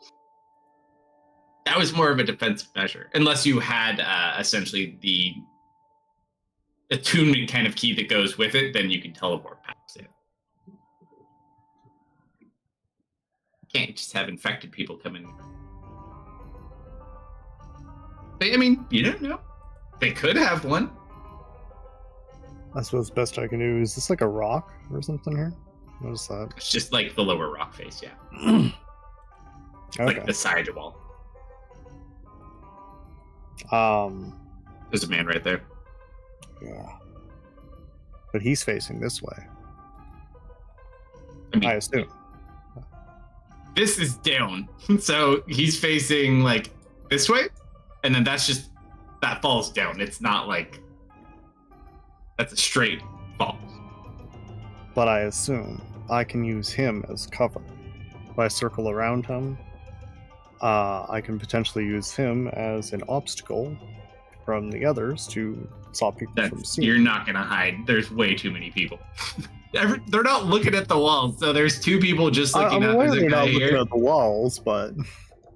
That was more of a defensive measure. Unless you had, essentially, the attunement kind of key that goes with it, then you can teleport past it. You can't just have infected people come in. But, I mean, you don't know. They could have one. I suppose the best I can do is this like a rock or something here? What is that? It's just like the lower rock face, yeah. Okay. Like the side wall. There's a man right there. Yeah. But he's facing this way, I mean, I assume. this is down. So he's facing like this way, and then that falls down. It's not like that's a straight fall. But I assume I can use him as cover. If I circle around him, I can potentially use him as an obstacle from the others to stop people from seeing. You're not gonna hide. There's way too many people. They're not looking at the walls, so there's two people just looking I'm at aware there's a they're guy not looking here. at the walls, but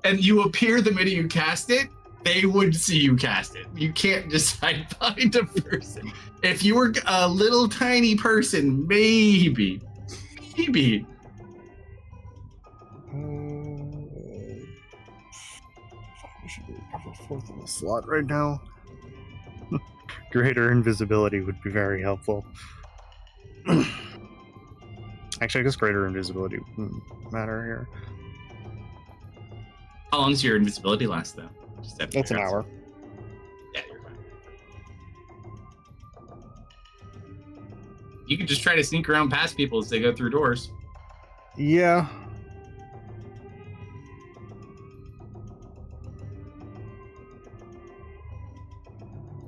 And you appear the minute you cast it, they would see you cast it. You can't just hide behind a person. If you were a little tiny person, maybe. I should be covered fourth in the slot right now. Greater invisibility would be very helpful. Actually, I guess greater invisibility wouldn't matter here. How long does your invisibility last, though? Just out of It's an curiosity. hour. Yeah, you're fine. You can just try to sneak around past people as they go through doors. Yeah.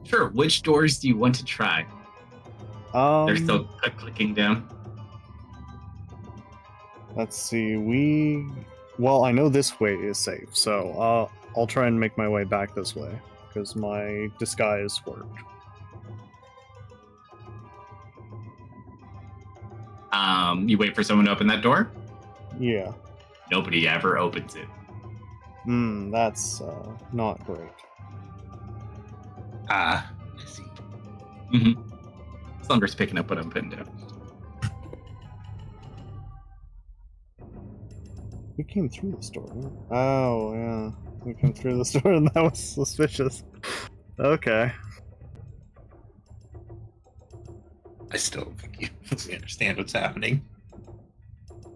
Sure. Which doors do you want to try? They're still clicking down. Let's see. Well, I know this way is safe, so I'll try and make my way back this way because my disguise worked. You wait for someone to open that door. Yeah. Nobody ever opens it. That's not great. I see. Mm-hmm. Slumber's picking up what I'm putting down. We came through this door. Huh? Oh, yeah. We came through this door and that was suspicious. Okay. I still don't think you fully understand what's happening.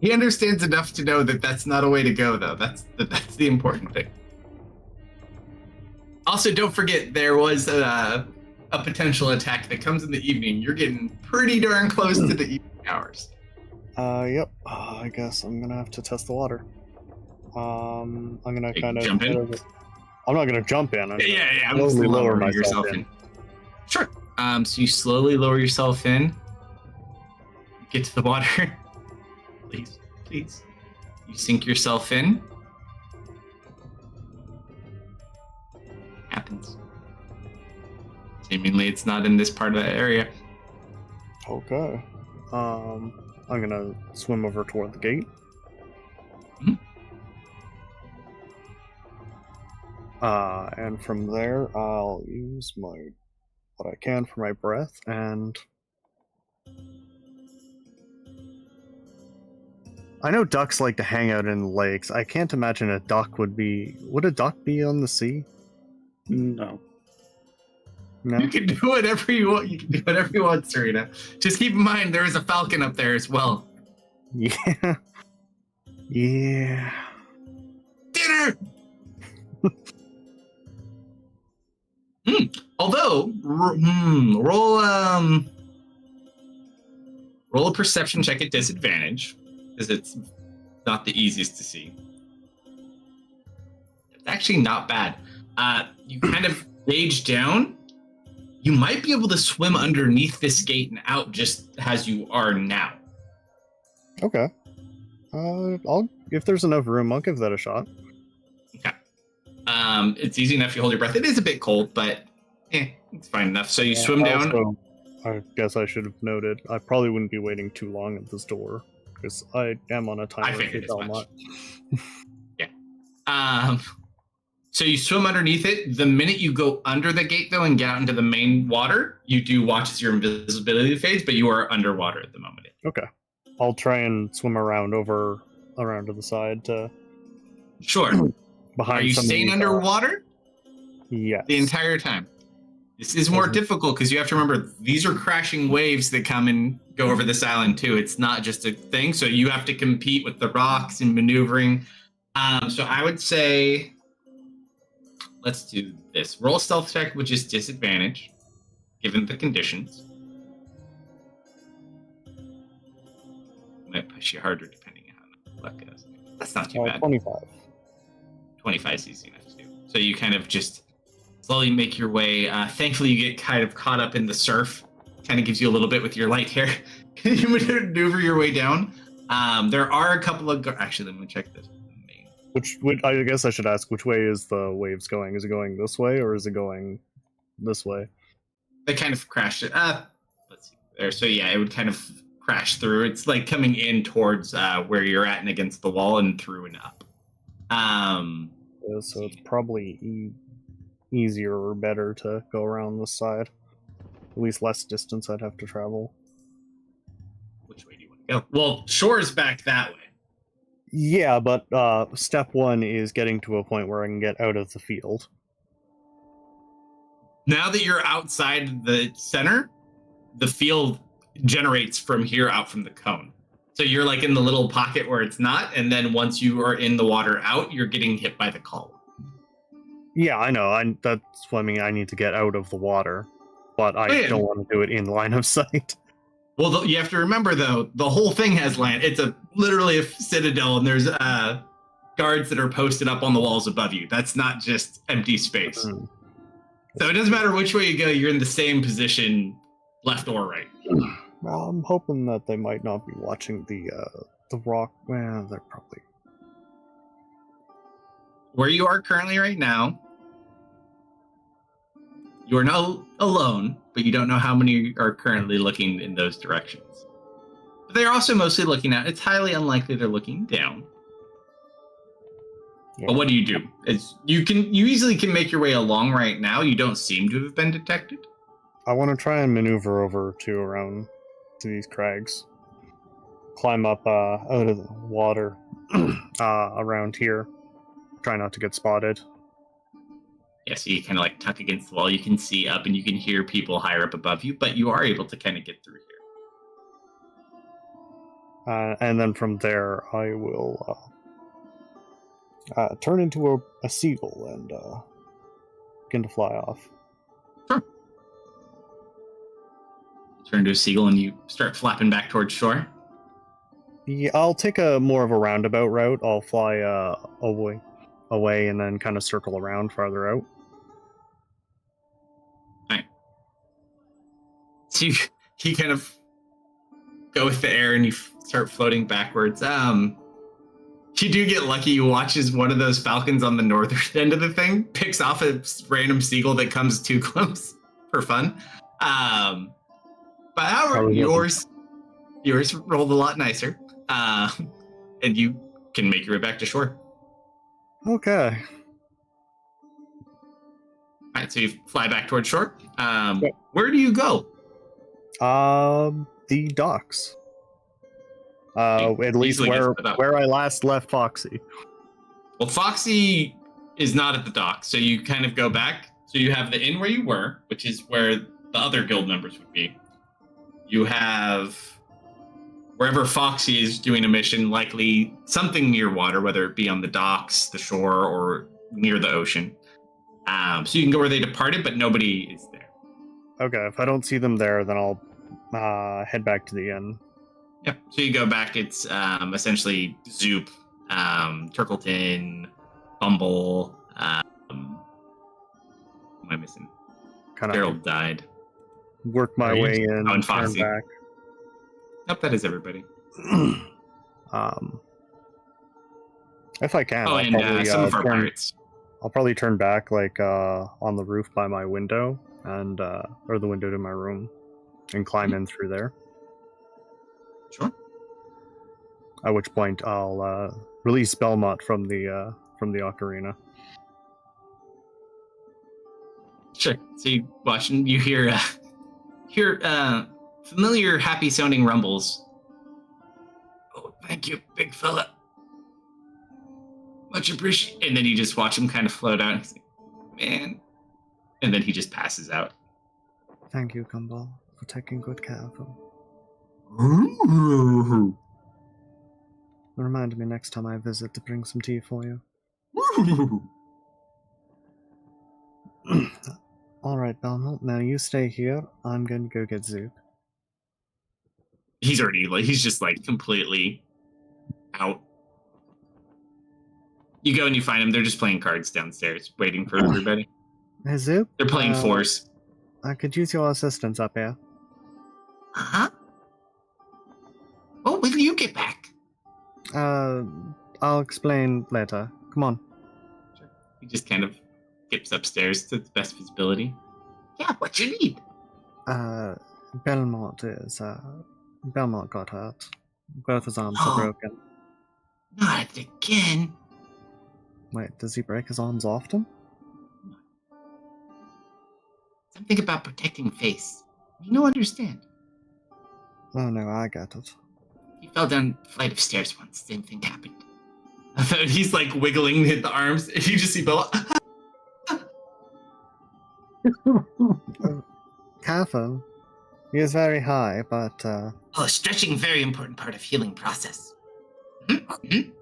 He understands enough to know that that's not a way to go, though. That's the important thing. Also, don't forget there was a potential attack that comes in the evening, you're getting pretty darn close to the evening hours. Yep. I guess I'm gonna have to test the water. I'm gonna kind of jump in. I'm not gonna jump in. I'm Yeah. I'm slowly just lower lowering myself yourself in. in. Sure. So you slowly lower yourself in. Get to the water. Please. You sink yourself in. Happens. Seemingly it's not in this part of the area. Okay. I'm gonna swim over toward the gate. Mhm. And from there, I'll use what I can for my breath, and I know ducks like to hang out in lakes. I can't imagine a duck would be. Would a duck be on the sea? No. No. You can do whatever you want. You can do whatever you want, Serena. Just keep in mind there is a falcon up there as well. Yeah. Yeah. Dinner. Although, roll a perception check at disadvantage, because it's not the easiest to see. It's actually not bad. You kind of gauge down. You might be able to swim underneath this gate and out just as you are now. Okay. If there's enough room, I'll give that a shot. Okay. It's easy enough. You hold your breath. It is a bit cold, but it's fine enough. So you swim down. Also, I guess I should have noted, I probably wouldn't be waiting too long at this door, because I am on a timer. I figured as Belmont. much. Yeah. So you swim underneath it. The minute you go under the gate, though, and get out into the main water, you do watch as your invisibility fades, but you are underwater at the moment. Okay. I'll try and swim around to the side to Sure. behind. Are you some of staying these, underwater Yes. the entire time? This is more difficult because you have to remember these are crashing waves that come and go over this island too. It's not just a thing, so you have to compete with the rocks and maneuvering. So I would say, let's do this. Roll a stealth check, which is disadvantage, given the conditions. Might push you harder depending on how luck goes. That's not too bad. 25. 25 is easy enough to do. So you kind of just slowly make your way. Thankfully, you get kind of caught up in the surf. Kind of gives you a little bit with your light hair. You maneuver your way down. There are a couple of... Actually, let me check this. I guess I should ask, which way is the waves going? Is it going this way, or is it going this way? They kind of crashed it. Let's see there. So yeah, it would kind of crash through. It's like coming in towards where you're at and against the wall and through and up. Yeah, so it's probably easier or better to go around this side. At least less distance I'd have to travel. Which way do you want to go? Well, shore's back that way. Yeah, but step one is getting to a point where I can get out of the field. Now that you're outside the center, the field generates from here out from the cone. So you're like in the little pocket where it's not, and then once you are in the water out, you're getting hit by the column. Yeah, I know. That's what I mean. I need to get out of the water, but I don't want to do it in line of sight. Well, you have to remember, though, the whole thing has land. It's literally a citadel, and there's guards that are posted up on the walls above you. That's not just empty space. Mm. So it doesn't matter which way you go, you're in the same position, left or right. Well, I'm hoping that they might not be watching the rock. Well, they're probably... Where you are currently right now, you are not alone, but you don't know how many are currently looking in those directions. But they're also mostly looking out. It's highly unlikely they're looking down. Yeah. But what do? You easily can make your way along right now. You don't seem to have been detected. I want to try and maneuver over around to these crags. Climb up out of the water around here. Try not to get spotted. Yeah, so you kind of like tuck against the wall. You can see up and you can hear people higher up above you, but you are able to kind of get through here. And then from there, I will turn into a seagull and begin to fly off. Sure. turn to a seagull and you start flapping back towards shore. Yeah, I'll take a more of a roundabout route. I'll fly away and then kind of circle around farther out. Right. So you kind of go with the air and you start floating backwards. You do get lucky. You watch as one of those falcons on the northern end of the thing picks off a random seagull that comes too close for fun. But however, yours rolled a lot nicer. And you can make your way back to shore. Okay. All right, so you fly back towards shore. Where do you go? The docks. At least where I last left Foxy. Well, Foxy is not at the dock, so you kind of go back. So you have the inn where you were, which is where the other guild members would be. You have wherever Foxy is doing a mission, likely something near water, whether it be on the docks, the shore, or near the ocean. So you can go where they departed, but nobody is there. Okay, if I don't see them there, then I'll head back to the inn. Yep. So you go back. It's essentially Zoop, Turkleton, Bumble. What am I missing? Gerald died. Work my way in. Oh, and turn Foxy. back. Yep, that is everybody. If I can. Oh, I'll and probably, some of our pirates. I'll probably turn back like on the roof by my window and or the window to my room and climb in through there. Sure. At which point I'll release Belmont from the ocarina. Sure. So you watch and you hear familiar, happy-sounding rumbles. Oh, thank you, big fella. Much appreciated. And then you just watch him kind of float out. He's like, man. And then he just passes out. Thank you, Gumball, for taking good care of him. Remind me next time I visit to bring some tea for you. Alright, Belmont, now you stay here. I'm going to go get Zoop. He's just completely out. You go and you find him. They're just playing cards downstairs, waiting for everybody. Hey, Zoop? They're playing fours. I could use your assistance up here. Uh-huh. Oh, when do you get back? I'll explain later. Come on. Sure. He just kind of skips upstairs to the best visibility. Yeah, what you need? Belmont got hurt. Both his arms are broken. Not again. Wait, does he break his arms often? Something about protecting face. You don't understand. Oh no, I get it. He fell down a flight of stairs once. Same thing happened. He's wiggling the arms. You just see Bella. Careful. He is very high, but Stretching, very important part of healing process. Turkleton!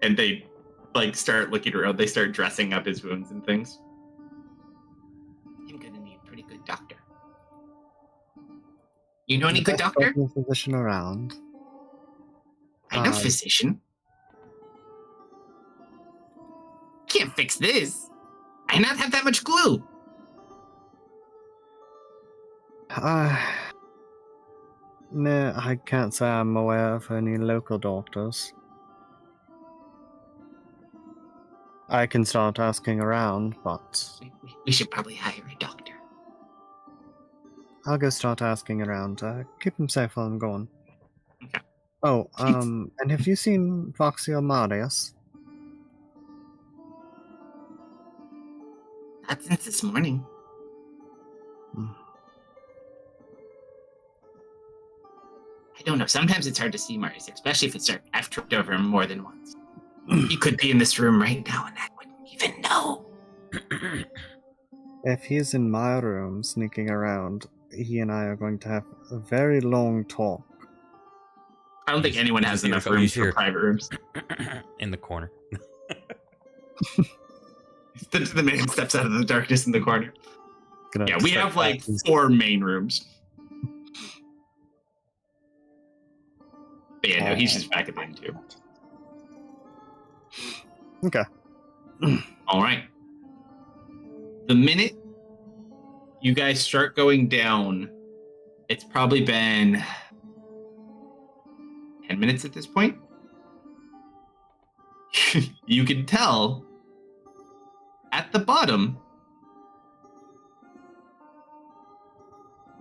And they start looking around. They start dressing up his wounds and things. I'm gonna need a pretty good doctor. You know any good doctor? Physician around. I know physician. Can't fix this. I not have that much glue. No, I can't say I'm aware of any local doctors. I can start asking around, but We should probably hire a doctor. I'll go start asking around. Keep him safe while I'm gone. Okay. Oh, and have you seen Foxy or Marius? Not since this morning. I don't know. Sometimes it's hard to see Marius, especially if I've tripped over him more than once. He could be in this room right now, and I wouldn't even know. If he's in my room sneaking around, he and I are going to have a very long talk. I don't think anyone has enough rooms for private rooms. In the corner. The man steps out of the darkness in the corner. gonna. Yeah, we start have like practicing. 4 main rooms. But yeah, no, he's just back at the end too. Okay. All right. The minute you guys start going down, it's probably been 10 minutes at this point. You can tell at the bottom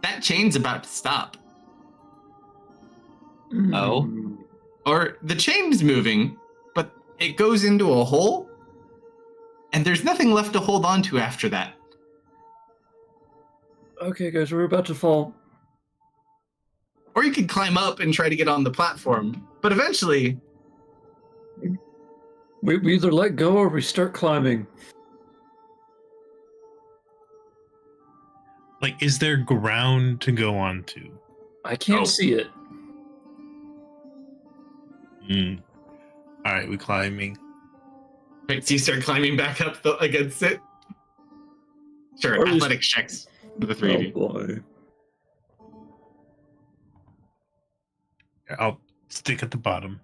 that chain's about to stop. Oh. Or the chain's moving, but it goes into a hole, and there's nothing left to hold on to after that. Okay, guys, we're about to fall. Or you could climb up and try to get on the platform, but eventually, We either let go or we start climbing. Like, is there ground to go onto? I can't see it. All right, we climbing. right, so you start climbing back up against it. Sure, Or is- athletics checks for the 3 of Oh you. boy. I'll stick at the bottom.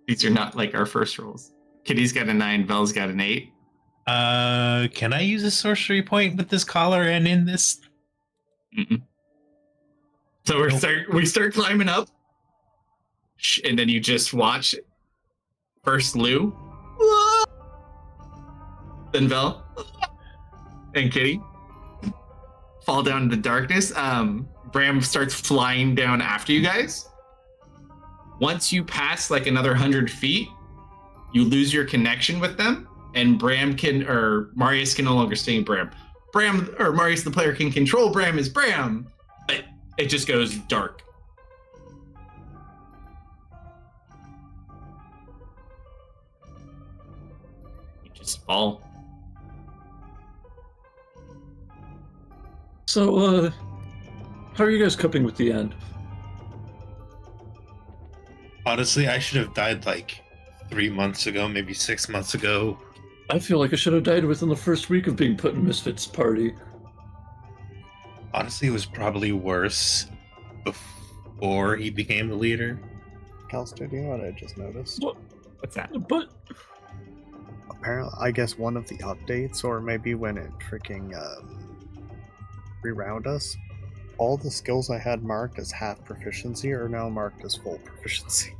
These are not like our first rolls. Kitty's got a 9, Belle's got an 8. Can I use a sorcery point with this collar and in this? Mm-mm. So we start climbing up, and then you just watch first Lou, then Belle, and Kitty fall down into the darkness. Bram starts flying down after you guys. Once you pass like another 100 feet, you lose your connection with them, and Marius can no longer stay Bram. Bram or Marius, the player, can control Bram as Bram, but it just goes dark. You just fall. So, how are you guys coping with the end? Honestly, I should have died like 3 months ago, maybe 6 months ago. I feel like I should have died within the first week of being put in Misfits party. Honestly, it was probably worse before he became the leader. Kalsto, do you know what I just noticed? What's that? But Apparently, I guess one of the updates, or maybe when it freaking reround us, all the skills I had marked as half proficiency are now marked as full proficiency.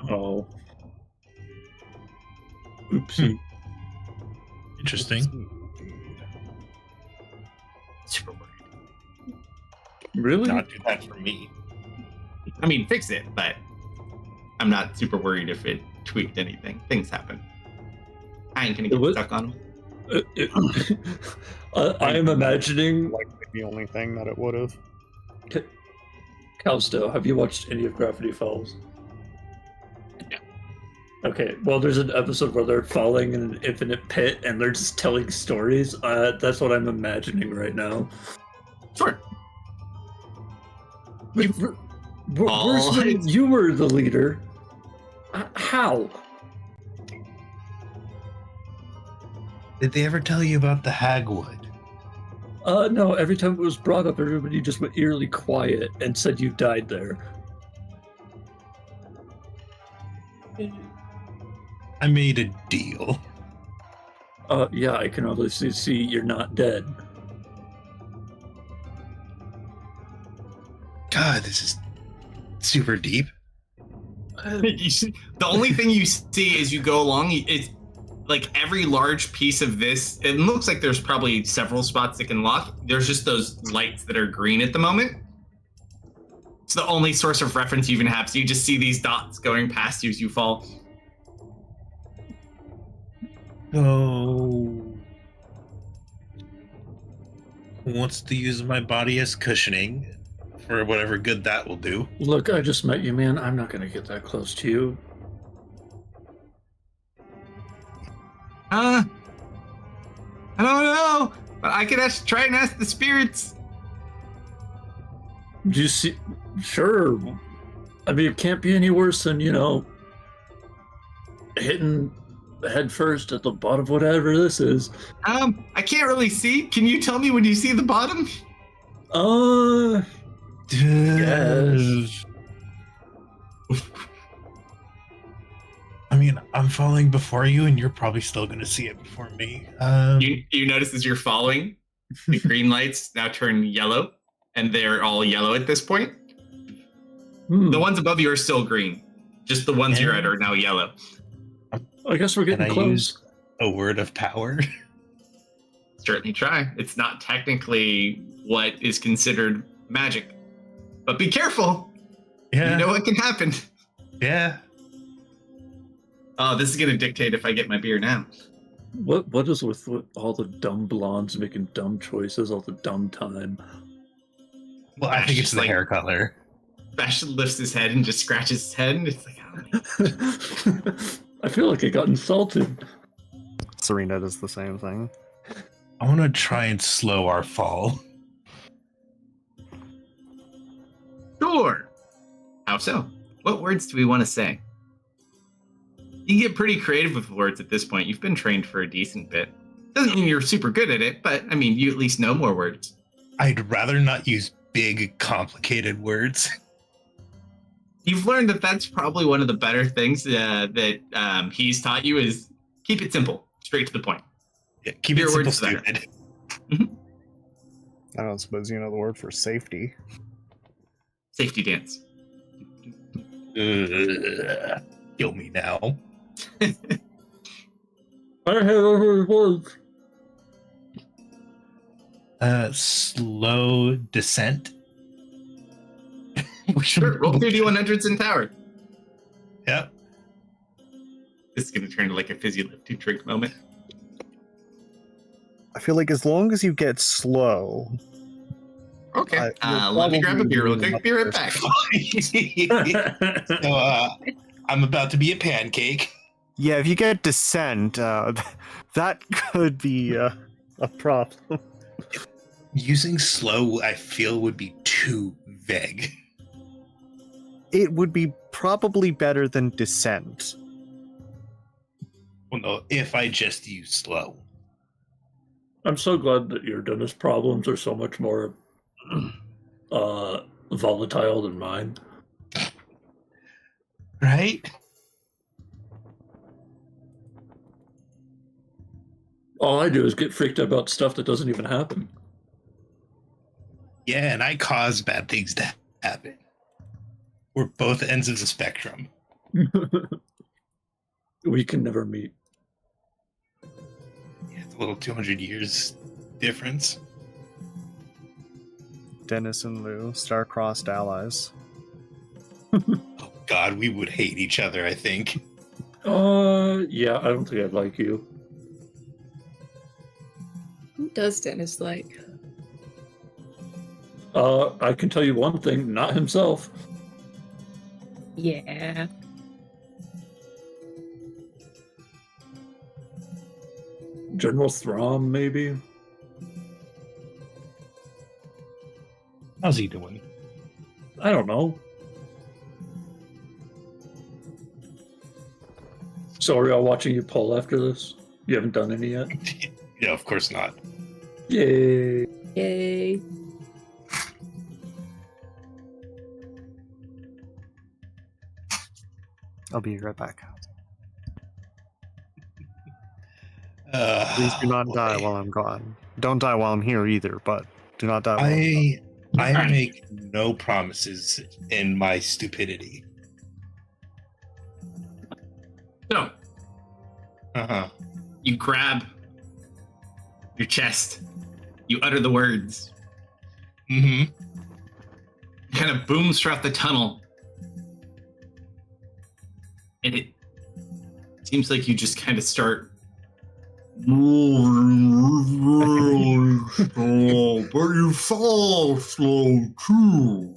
oh, oopsie. Interesting. Super worried. Really? Not do that for me. I mean, fix it, but I'm not super worried if it tweaked anything. Things happen. I ain't gonna get stuck on them. I am imagining. Like the only thing that it would have. Kalsto, have you watched any of Gravity Falls? No. Okay, well, there's an episode where they're falling in an infinite pit and they're just telling stories. That's what I'm imagining right now. Sure. Where's when you were the leader? How? Did they ever tell you about the Hagwood? No, every time it was brought up, everybody just went eerily quiet and said you died there. I made a deal. Yeah, I can obviously see you're not dead. God, this is super deep. The only thing you see as you go along is like every large piece of this. It looks like there's probably several spots that can lock. There's just those lights that are green at the moment. It's the only source of reference you even have. So you just see these dots going past you as you fall. Oh. Who wants to use my body as cushioning for whatever good that will do? Look, I just met you, man. I'm not gonna get that close to you. I don't know, but I could try and ask the spirits. Do you see? Sure. I mean, it can't be any worse than, hitting head first at the bottom of whatever this is. I can't really see. Can you tell me when you see the bottom? Yes. I mean, I'm falling before you, and you're probably still going to see it before me. You notice as you're following, the green lights now turn yellow, and they're all yellow at this point. The ones above you are still green. Just the ones you're at are now yellow. I guess we're getting close. Use a word of power? Certainly try. It's not technically what is considered magic. But be careful. Yeah. You know what can happen. Yeah. Oh, this is going to dictate if I get my beer now. What is with all the dumb blondes making dumb choices all the dumb time? Well, I think it's the hair color. Bastion lifts his head and just scratches his head, and it's like, oh. I feel like I got insulted. Serena does the same thing. I want to try and slow our fall. Sure. How so? What words do we want to say? You can get pretty creative with words at this point. You've been trained for a decent bit. Doesn't mean you're super good at it, but I mean, you at least know more words. I'd rather not use big, complicated words. You've learned that that's probably one of the better things that he's taught you is keep it simple, straight to the point. Yeah, keep it simple, stupid. I don't suppose you know the word for safety. Safety dance. Kill me now. I have every word. Slow descent. Sure, roll 2d100s in tower. Yep. This is going to turn into like a fizzy lifting drink moment. I feel like as long as you get slow. Okay, let me grab a beer real quick. Be right back. So, I'm about to be a pancake. Yeah, if you get descent, that could be a problem. Using slow, I feel, would be too vague. It would be probably better than descent. Well, no, if I just use slow. I'm so glad that your dentist problems are so much more volatile than mine. Right? All I do is get freaked out about stuff that doesn't even happen. Yeah, and I cause bad things to happen. We're both ends of the spectrum. We can never meet. Yeah, it's a little 200 years difference. Dennis and Lou, star-crossed allies. Oh God, we would hate each other, I think. Yeah, I don't think I'd like you. Who does Dennis like? I can tell you one thing, not himself. Yeah. General Thrawn, maybe? How's he doing? I don't know. So are y'all watching you poll after this? You haven't done any yet? Yeah, of course not. Yay. Yay. I'll be right back. Please Please do not die while I'm gone. Don't die while I'm here either, but do not die while I'm gone. I make no promises in my stupidity. So, Uh-huh. you grab your chest. You utter the words. Mm-hmm. It kind of booms throughout the tunnel. And it seems like you just kind of start moving slow, but you fall slow too.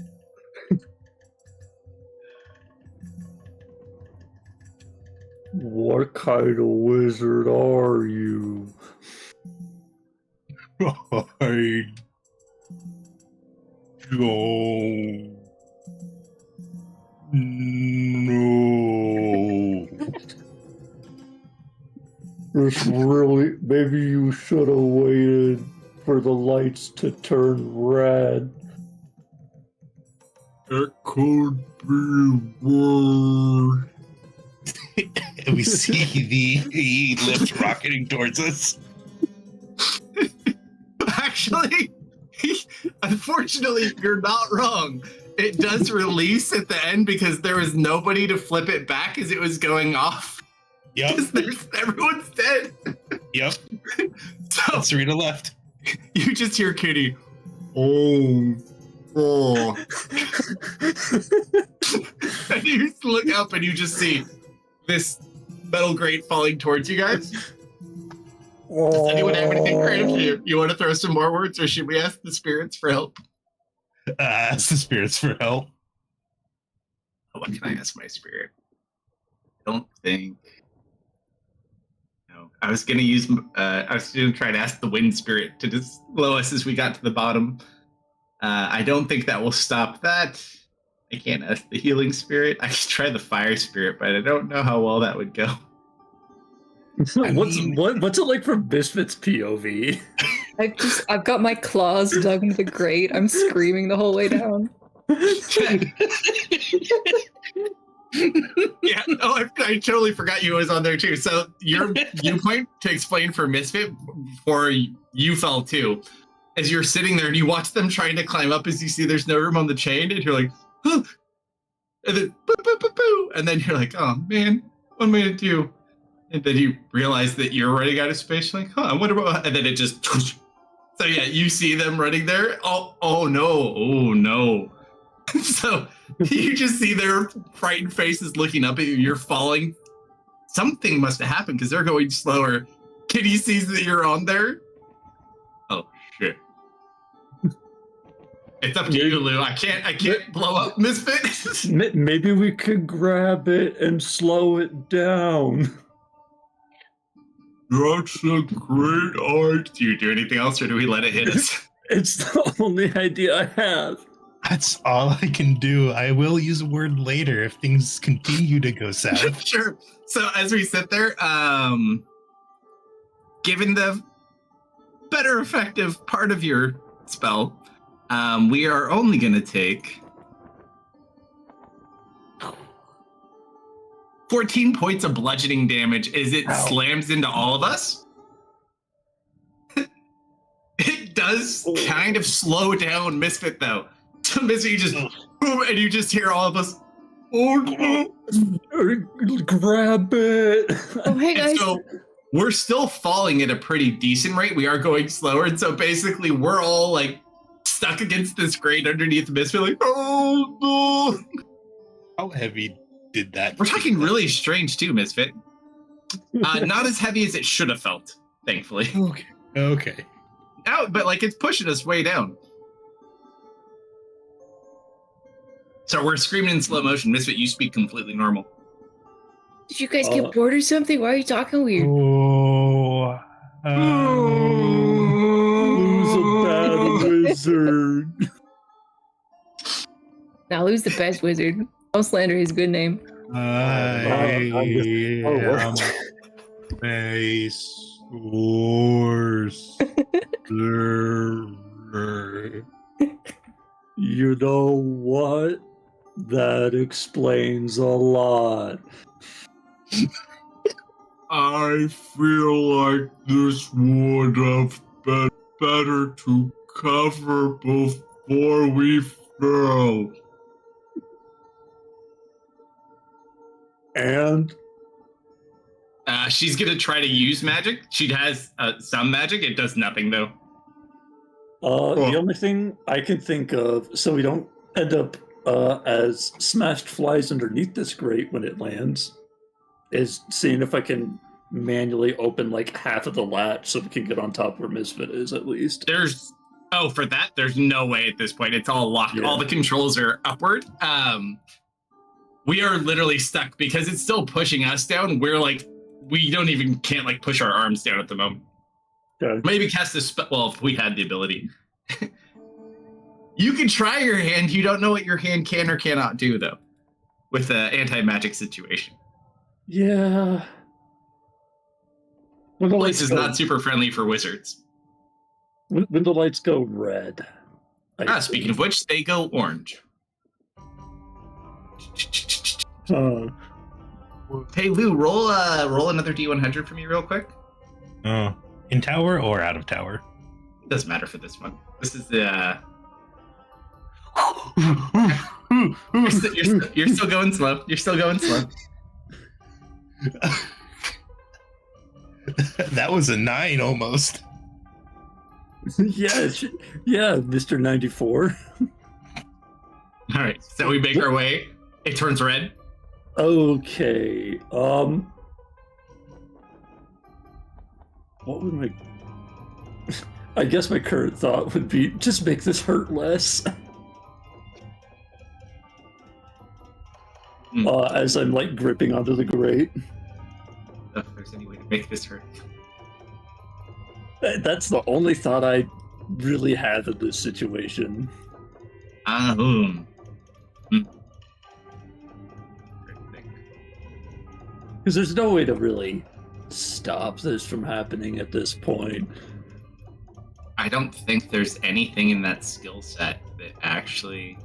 What kind of wizard are you? I don't know. This really, maybe you should have waited for the lights to turn red. It could be worse. And we see the lift rocketing towards us. Actually, unfortunately, you're not wrong. It does release at the end because there was nobody to flip it back as it was going off. Yep. Everyone's dead. Yep. So That's Rita left. you just hear Kitty. Oh. And you look up and you just see this metal grate falling towards you guys. Does anyone have anything creative? You want to throw some more words, or should we ask the spirits for help? Ask the spirits for help. What can I ask my spirit? I don't think. No, I was gonna use. I was gonna try to ask the wind spirit to just blow us as we got to the bottom. I don't think that will stop that. I can't ask the healing spirit. I could try the fire spirit, but I don't know how well that would go. What's it like from Misfit's POV? I've got my claws dug into the grate. I'm screaming the whole way down. Yeah, I totally forgot you was on there too. So your viewpoint to explain for Misfit before you fell too, as you're sitting there and you watch them trying to climb up as you see there's no room on the chain, and you're like, huh. And then boo, boo, boo, boo. And then you're like, oh man, what am I gonna do? And then you realize that you're running out of space. You're like, I wonder what. And then it just. So yeah, you see them running there. Oh no. So you just see their frightened faces looking up at you. You're falling. Something must have happened because they're going slower. Kitty sees that you're on there. Oh shit. It's up to you, Lou. I can't blow up Misfit. Maybe we could grab it and slow it down. That's a great idea. Do you do anything else, or do we let it hit us? It's the only idea I have. That's all I can do. I will use a word later if things continue to go south. Sure. So as we sit there, given the better effective part of your spell, we are only going to take 14 points of bludgeoning damage as it slams into all of us. It does kind of slow down Misfit, though. So Misfit, you just boom, and you just hear all of us. Oh, grab it. Oh, hey guys. And so we're still falling at a pretty decent rate. We are going slower, and so basically we're all like stuck against this grate underneath Misfit, like, oh no. How heavy did that? We're talking really strange too, Misfit. Not as heavy as it should have felt, thankfully. Okay. Now, but like it's pushing us way down. So we're screaming in slow motion. Misfit, you speak completely normal. Did you guys get bored or something? Why are you talking weird? Oh. Who's a bad wizard? Now Lou's the best wizard. Don't slander his good name. I am a sorcerer. You know what? That explains a lot. I feel like this would have been better to cover before we fell. And? She's gonna try to use magic. She has some magic. It does nothing, though. The only thing I can think of, so we don't end up as smashed flies underneath this grate when it lands, is seeing if I can manually open like half of the latch so we can get on top where Misfit is at least. For that, there's no way at this point. It's all locked. Yeah. All the controls are upward. We are literally stuck because it's still pushing us down. We're like, we can't like push our arms down at the moment. Okay. Maybe cast a spell. Well, if we had the ability. You can try your hand. You don't know what your hand can or cannot do, though, with the anti-magic situation. Yeah. When the This lights is go, not super friendly for wizards. when the lights go red. Speaking of which, they go orange. Hey Lou, roll another D100 for me real quick. Oh, in tower or out of tower? Doesn't matter for this one. This is the. You're still going slow. You're still going slow. That was a 9 almost. Yeah, Mr. 94. All right, so we make our way. It turns red. Okay. What would my? I guess my current thought would be just make this hurt less. As I'm like gripping onto the grate. If there's any way to make this hurt. That's the only thought I really have in this situation. Because there's no way to really stop this from happening at this point. I don't think there's anything in that skill set that actually.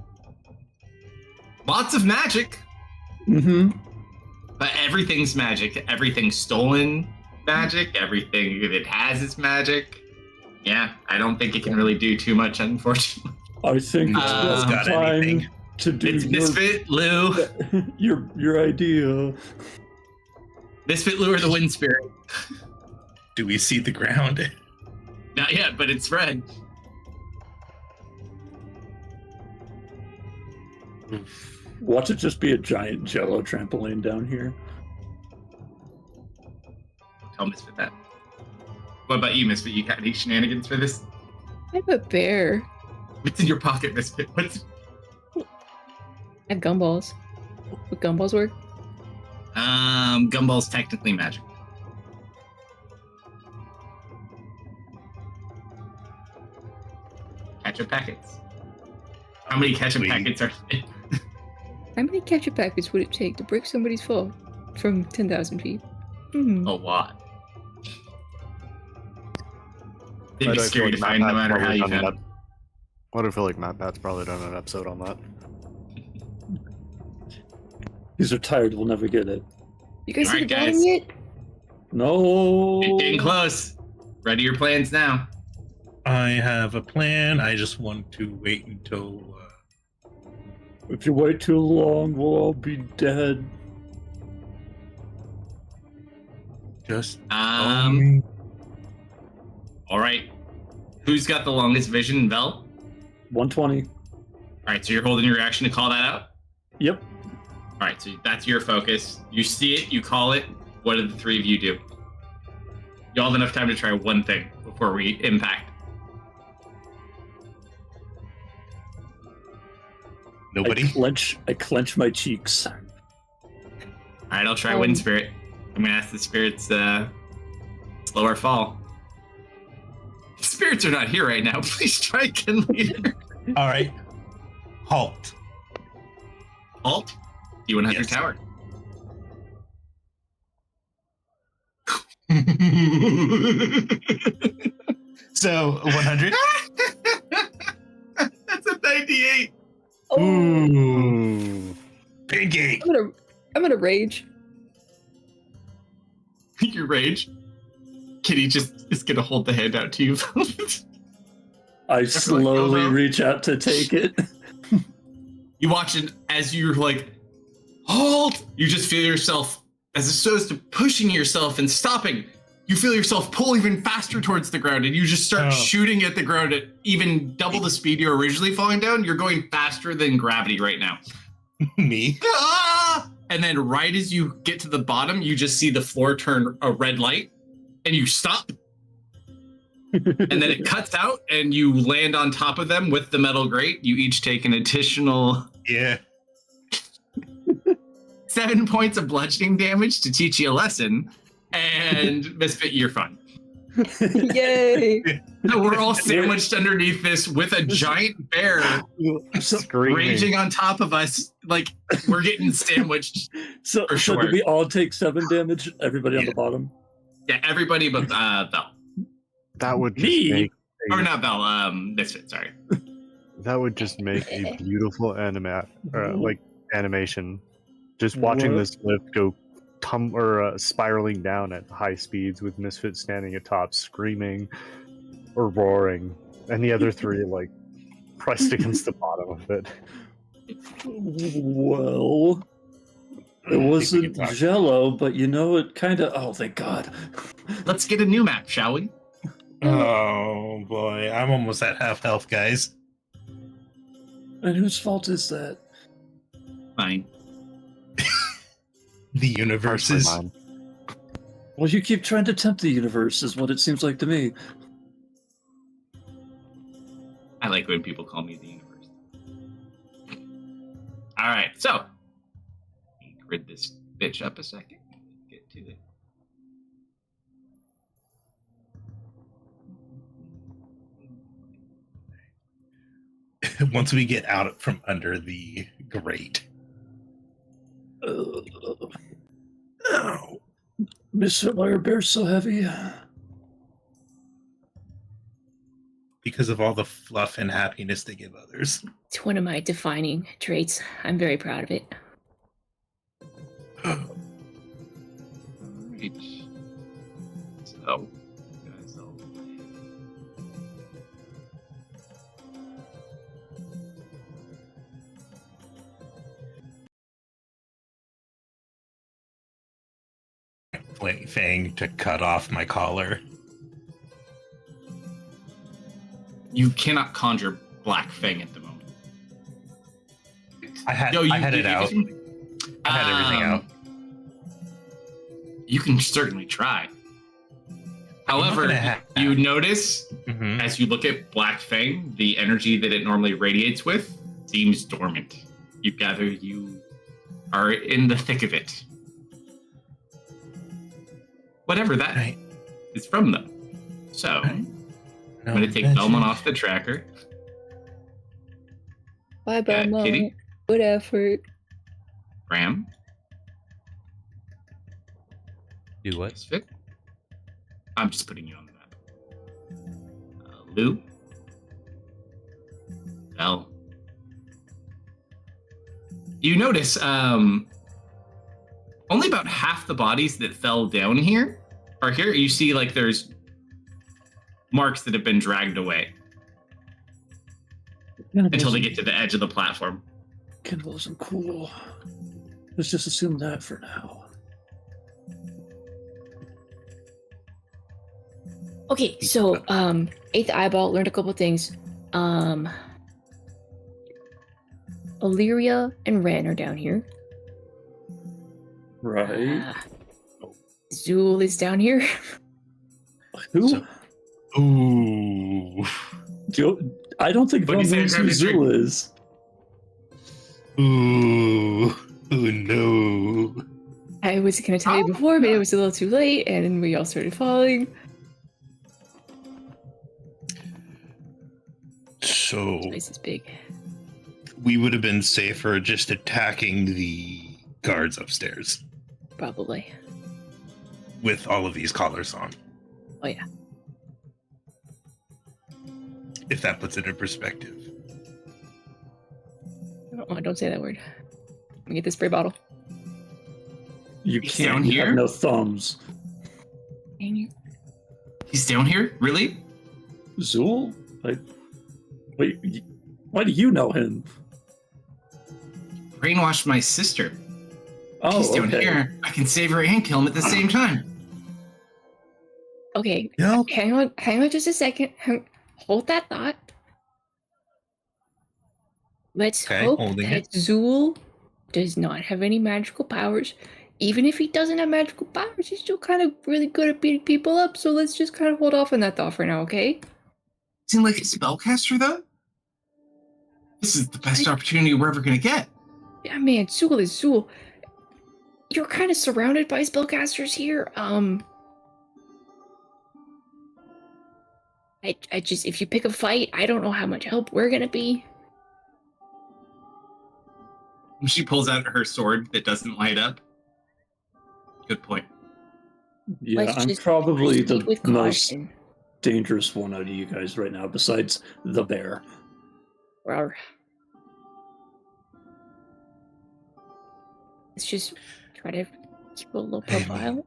Lots of magic. Mm-hmm. But everything's magic. Everything's stolen magic. Everything that it has is magic. Yeah, I don't think it can really do too much, unfortunately. I think it's got just time anything. to do It's Misfit, Lou. your idea. Misfit, Lou, or the Wind Spirit. Do we see the ground? Not yet, but it's red. Watch it just be a giant jello trampoline down here. Tell Misfit that. What about you, Misfit? You got any shenanigans for this? I'm a bear. What's in your pocket, Misfit? What's... I have gumballs. Would gumballs work? Gumball's technically magic. Ketchup packets. How many ketchup packets are there? How many ketchup packets would it take to break somebody's fall from 10,000 feet? Mm-hmm. A lot. Why It'd be do I feel scary like to Matt find no Pat's matter how probably you done found an Why do I feel like Matt Pat's probably done an episode on that? These are tired. We'll never get it. You guys see Alright, the bottom guys. yet? No. You're getting close. Ready your plans now. I have a plan. I just want to wait until. If you wait too long, we'll all be dead. Just. All right. Who's got the longest vision, Vel? 120. All right, so you're holding your action to call that out? Yep. All right, so that's your focus. You see it, you call it. What do the three of you do? Y'all have enough time to try one thing before we impact. Nobody. I clench my cheeks. All right, I'll try Wind Spirit. I'm gonna ask the spirits slow or fall. Spirits are not here right now. Please try again later. All right. Halt. Halt. D100 Yes. tower. So 100. That's a 98. Oh, Ooh. Big eight. I'm gonna rage. Your rage. Kitty just is gonna hold the hand out to you. I slowly go. reach out to take it. You watch it as you're like, halt! You just feel yourself, as opposed to pushing yourself and stopping, you feel yourself pull even faster towards the ground, and you just start shooting at the ground at even double the speed you were originally falling down. You're going faster than gravity right now. Me. Ah! And then right as you get to the bottom, you just see the floor turn a red light, and you stop. And then it cuts out, and you land on top of them with the metal grate. You each take an additional Yeah. 7 points of bludgeoning damage to teach you a lesson. And Misfit, you're fine. Yay! So we're all sandwiched underneath this with a giant bear Screaming. raging on top of us. Like, we're getting sandwiched. So For sure. did we all take 7 damage? Everybody on the bottom? Yeah, everybody but Bell. That would just Me? make Or not Bell, Misfit, sorry. that would just make a beautiful animation. Just watching What? this lift go spiraling down at high speeds with Misfit standing atop, screaming or roaring, and the other three like pressed against the bottom of it. Well, it wasn't Jello, but you know, it kind of. Oh, thank God. Let's get a new map, shall we? Oh boy, I'm almost at half health, guys. And whose fault is that? Fine. The universes. Mine. Well, you keep trying to tempt the universe, is what it seems like to me. I like when people call me the universe. All right, so grid this bitch up a second. Get to it. Once we get out from under the grate. Oh, Mr. Liar Bear's so heavy. Because of all the fluff and happiness they give others. It's one of my defining traits. I'm very proud of it. Right. So, guys, Fang to cut off my collar. you cannot conjure Black Fang at the moment. I had it out. I had everything out. You can certainly try. However, you notice as you look at Black Fang, the energy that it normally radiates with seems dormant. You gather you are in the thick of it. Whatever that is from them. So, I'm going to take Belmont off the tracker. Bye, Belmont. Kitty? Good effort. Ram. Do what? Misfit. I'm just putting you on the map. Lou. Bell. You notice only about half the bodies that fell down here are here. You see like there's marks that have been dragged away until they get to the edge of the platform. Kindle isn't cool. Let's just assume that for now. Okay, so Eighth Eyeball learned a couple things. Illyria and Ren are down here. Right. Zool is down here. Who? Ooh. I don't think What do you say, knows who Zul is. Ooh. Oh no. I was going to tell you before, but it was a little too late, and we all started falling. So This place is big. we would have been safer just attacking the guards upstairs Probably. with all of these collars on. Oh, yeah. If that puts it in perspective. Don't say that word. Let me get this spray bottle. You He's can't. down You here? have no thumbs. Dang you. He's down here? Really? Zul? Wait, why do you know him? Brainwashed my sister. Oh, He's down okay. here. I can save her and kill him at the same time. Okay, No. hang on just a second. Hold that thought. Let's Okay, hope holding that it. Zool does not have any magical powers. Even if he doesn't have magical powers, he's still kind of really good at beating people up, so let's just kind of hold off on that thought for now, okay? Seem like a spellcaster, though? This is the best opportunity we're ever going to get. Yeah, man, Zool is Zool. You're kind of surrounded by spellcasters here. I just, if you pick a fight, I don't know how much help we're gonna be. She pulls out her sword that doesn't light up. Good point. Yeah, Let's I'm just probably proceed the with most caution. dangerous one out of you guys right now, besides the bear. Rawr. Let's just try to keep a low profile.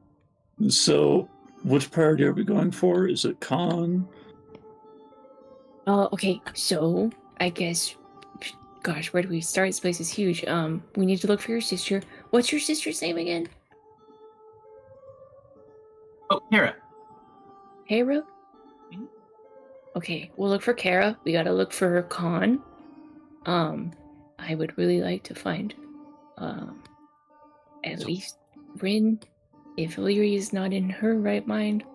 So, which priority are we going for? Is it con? Okay, so I guess, gosh, where do we start? This place is huge. We need to look for your sister. What's your sister's name again? Oh, Hera. Hera? Mhm. Okay, we'll look for Kara. We gotta look for Khan. I would really like to find, at least Rin, if Illyria is not in her right mind.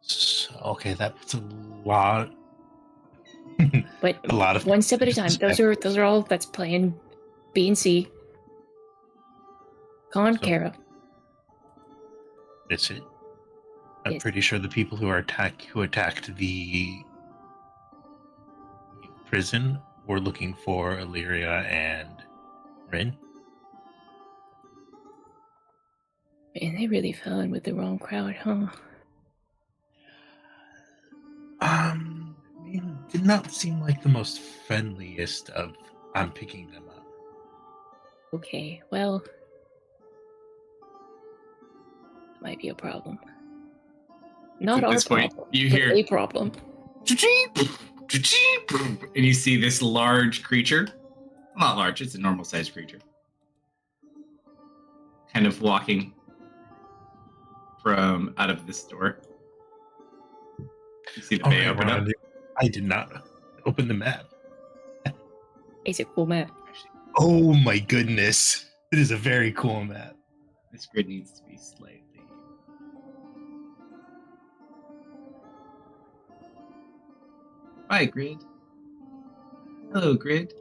So, okay, that's a lot. But A lot of one step at a time. Those are all. That's plan B and C. Khan, So- Kara. That's it. I'm Yes. pretty sure the people who attacked the prison were looking for Illyria and Rin. Man, they really fell in with the wrong crowd, huh? Did not seem like the most friendliest of I'm picking them up. Okay, well, that might be a problem. Not At our this point, problem. you but hear- a problem. And you see this large creature. Not large, it's a normal sized creature. Kind of walking from out of this door. You see the bay Okay, open up. Ron, I did not open the map. It's a cool map. Oh my goodness. It is a very cool map. This grid needs to be slightly. Hi, grid. Hello, grid.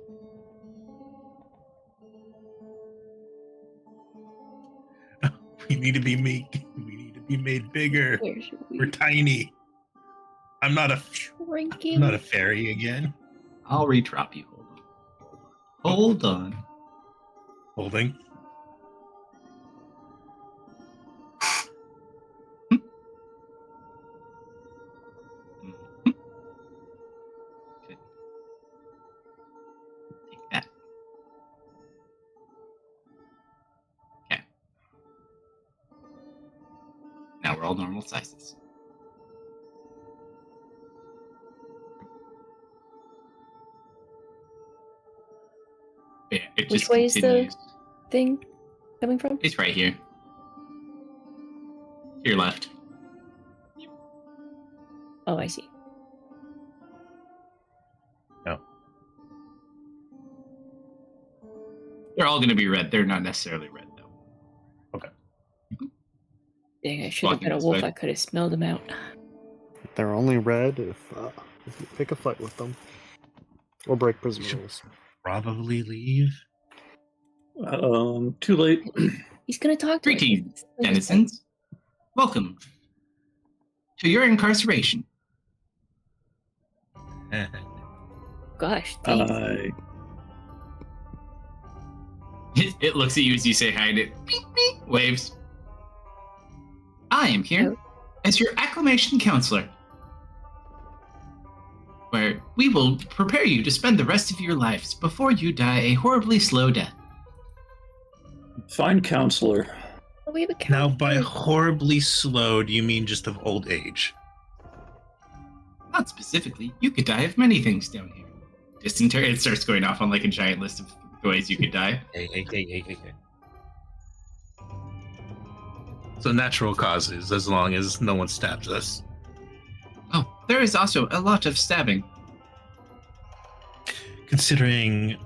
We need to be made bigger. Where's your We're weird tiny. I'm not a shrinking? fairy again. I'll redrop you. Hold on. Holding. Good. Take that. Okay. Now we're all normal sizes. Yeah, it Which just way is the- continues. Thing coming from? It's right here. To your left. Oh, I see. No. They're all going to be red. They're not necessarily red, though. Dang, I should have Walking been a this wolf. way. I could have smelled them out. They're only red if you pick a fight with them or break prison Should- rules. Probably leave. Too late. He's gonna talk to us. Greetings, denizens. Welcome to your incarceration. Gosh, thanks. It looks at you as you say hi and it beep, beep, waves. I am here as your acclimation counselor, where we will prepare you to spend the rest of your lives before you die a horribly slow death. Fine counselor. We have a Now, counselor. by horribly slow, do you mean just of old age? Not specifically, you could die of many things down here. Dysentery, it starts going off on like a giant list of ways you could die. Hey. So natural causes, as long as no one stabs us. Oh, there is also a lot of stabbing. Considering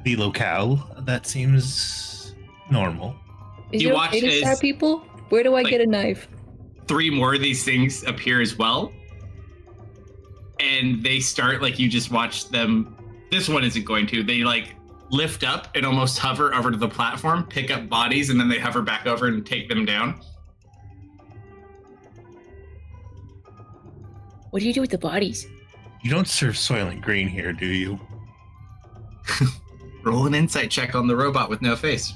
the locale, that seems normal. Is you it watch okay to stab as, people? Where do I like- get a knife? 3 more of these things appear as well. And they start, like, you just watch them. This one isn't going to. They, like, lift up and almost hover over to the platform, pick up bodies, and then they hover back over and take them down. What do you do with the bodies? You don't serve Soylent Green here, do you? Roll an insight check on the robot with no face.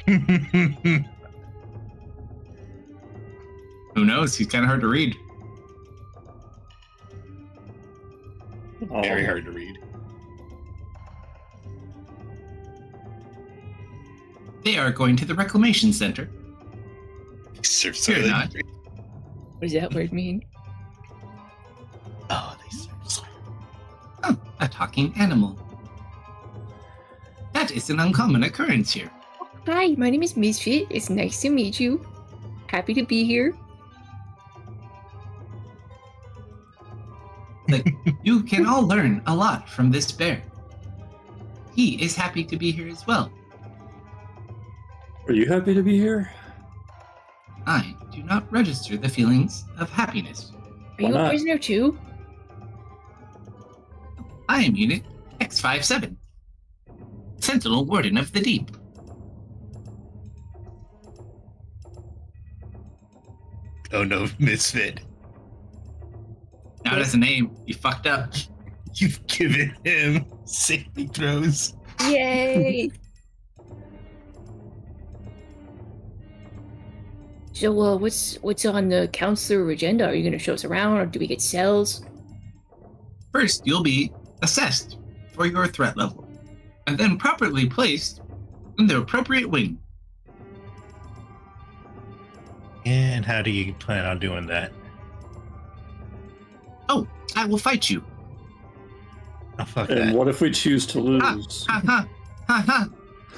Who knows? He's kind of hard to read. Very hard to read. They are going to the reclamation center. Serve Fear soylent not. green. What does that word mean? Oh, they serve soylent. Oh, a talking animal. That is an uncommon occurrence here. Hi, my name is Misfit. It's nice to meet you. Happy to be here. You can all learn a lot from this bear. He is happy to be here as well. Are you happy to be here? I do not register the feelings of happiness. Are you Why a not? prisoner too? I am Unit X57, Sentinel Warden of the Deep. Oh no, misfit. Now as a name, you fucked up. You've given him saving throws. Yay! So, what's on the counselor agenda? Are you gonna show us around, or do we get cells? First, you'll be assessed for your threat level, and then properly placed in the appropriate wing. And how do you plan on doing that? Oh, I will fight you. Oh, fuck And that. what if we choose to lose? Ha ha ha ha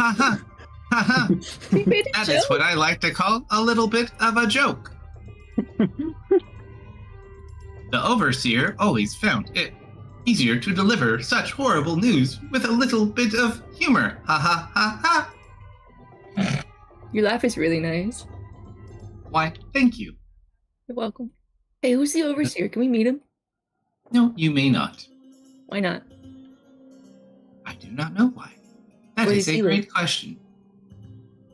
ha ha ha ha. We made a That is joke. what I like to call a little bit of a joke. The overseer always found it easier to deliver such horrible news with a little bit of humor. Ha ha ha ha. Your laugh is really nice. Why, thank you. You're welcome. Hey, who's the overseer? Can we meet him? No, you may not. Why not? I do not know why. That Where is does a he great live? question.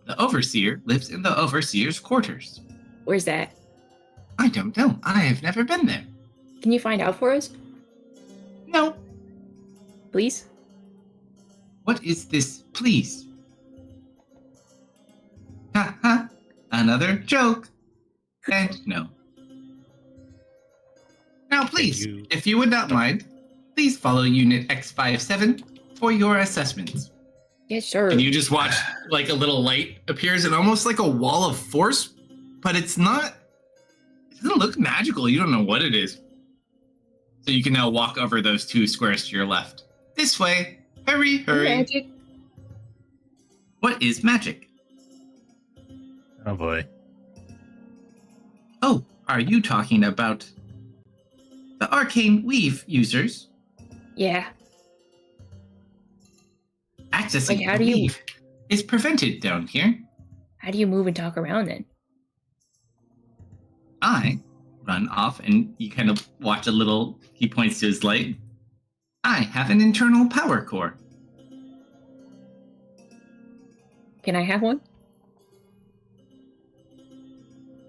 The overseer lives in the overseer's quarters. Where's that? I don't know. I have never been there. Can you find out for us, No. please? What is this, please? Ha ha. Another joke. And no. Now, please, you. if you would not mind, please follow Unit X57 for your assessments. Yes, sir. And you just watch like a little light appears and almost like a wall of force, but it's not, it doesn't look magical. You don't know what it is. So you can now walk over those 2 squares to your left. This way. Hurry, hurry. Magic. What is magic? Oh boy. Oh, are you talking about the arcane weave users? Yeah. Accessing Like, how the do you- weave is prevented down here. How do you move and talk around then? I run off and you kind of watch a little, he points to his light. I have an internal power core. Can I have one?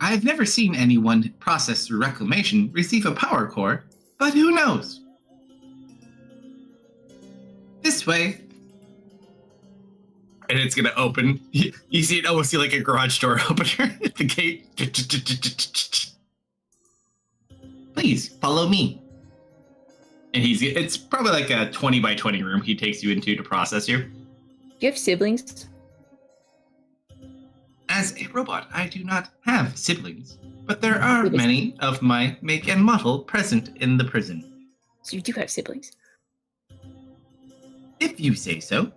I've never seen anyone processed through reclamation receive a power core, but who knows? This way. And it's gonna open. You see it almost see like a garage door opener at the gate. Please follow me. And it's probably like a 20 by 20 room he takes you into to process you. Do you have siblings? As a robot, I do not have siblings, but there are Siblings. many of my make and model present in the prison. So you do have siblings. If you say so.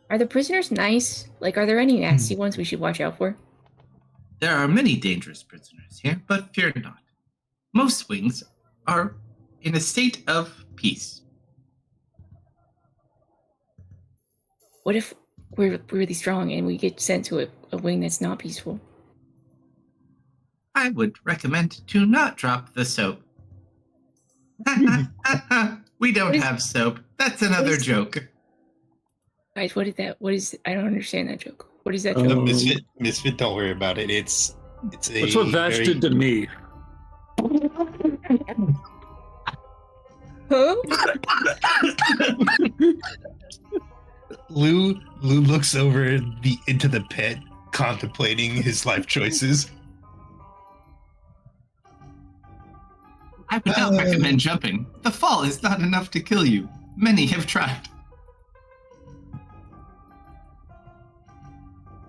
Are the prisoners nice? Like, are there any nasty ones we should watch out for? There are many dangerous prisoners here, but fear not. Most wings are in a state of peace. What if we're really strong and we get sent to a wing that's not peaceful? I would recommend to not drop the soap. We don't What is- have soap. That's another is- joke. Guys, what is that? What is? I don't understand that joke. What is that Um, joke? Misfit, don't worry about it. It's a That's what Vash very- did to me. Huh? Lou Lou looks over into the pit, contemplating his life choices. I would not recommend jumping. The fall is not enough to kill you. Many have tried.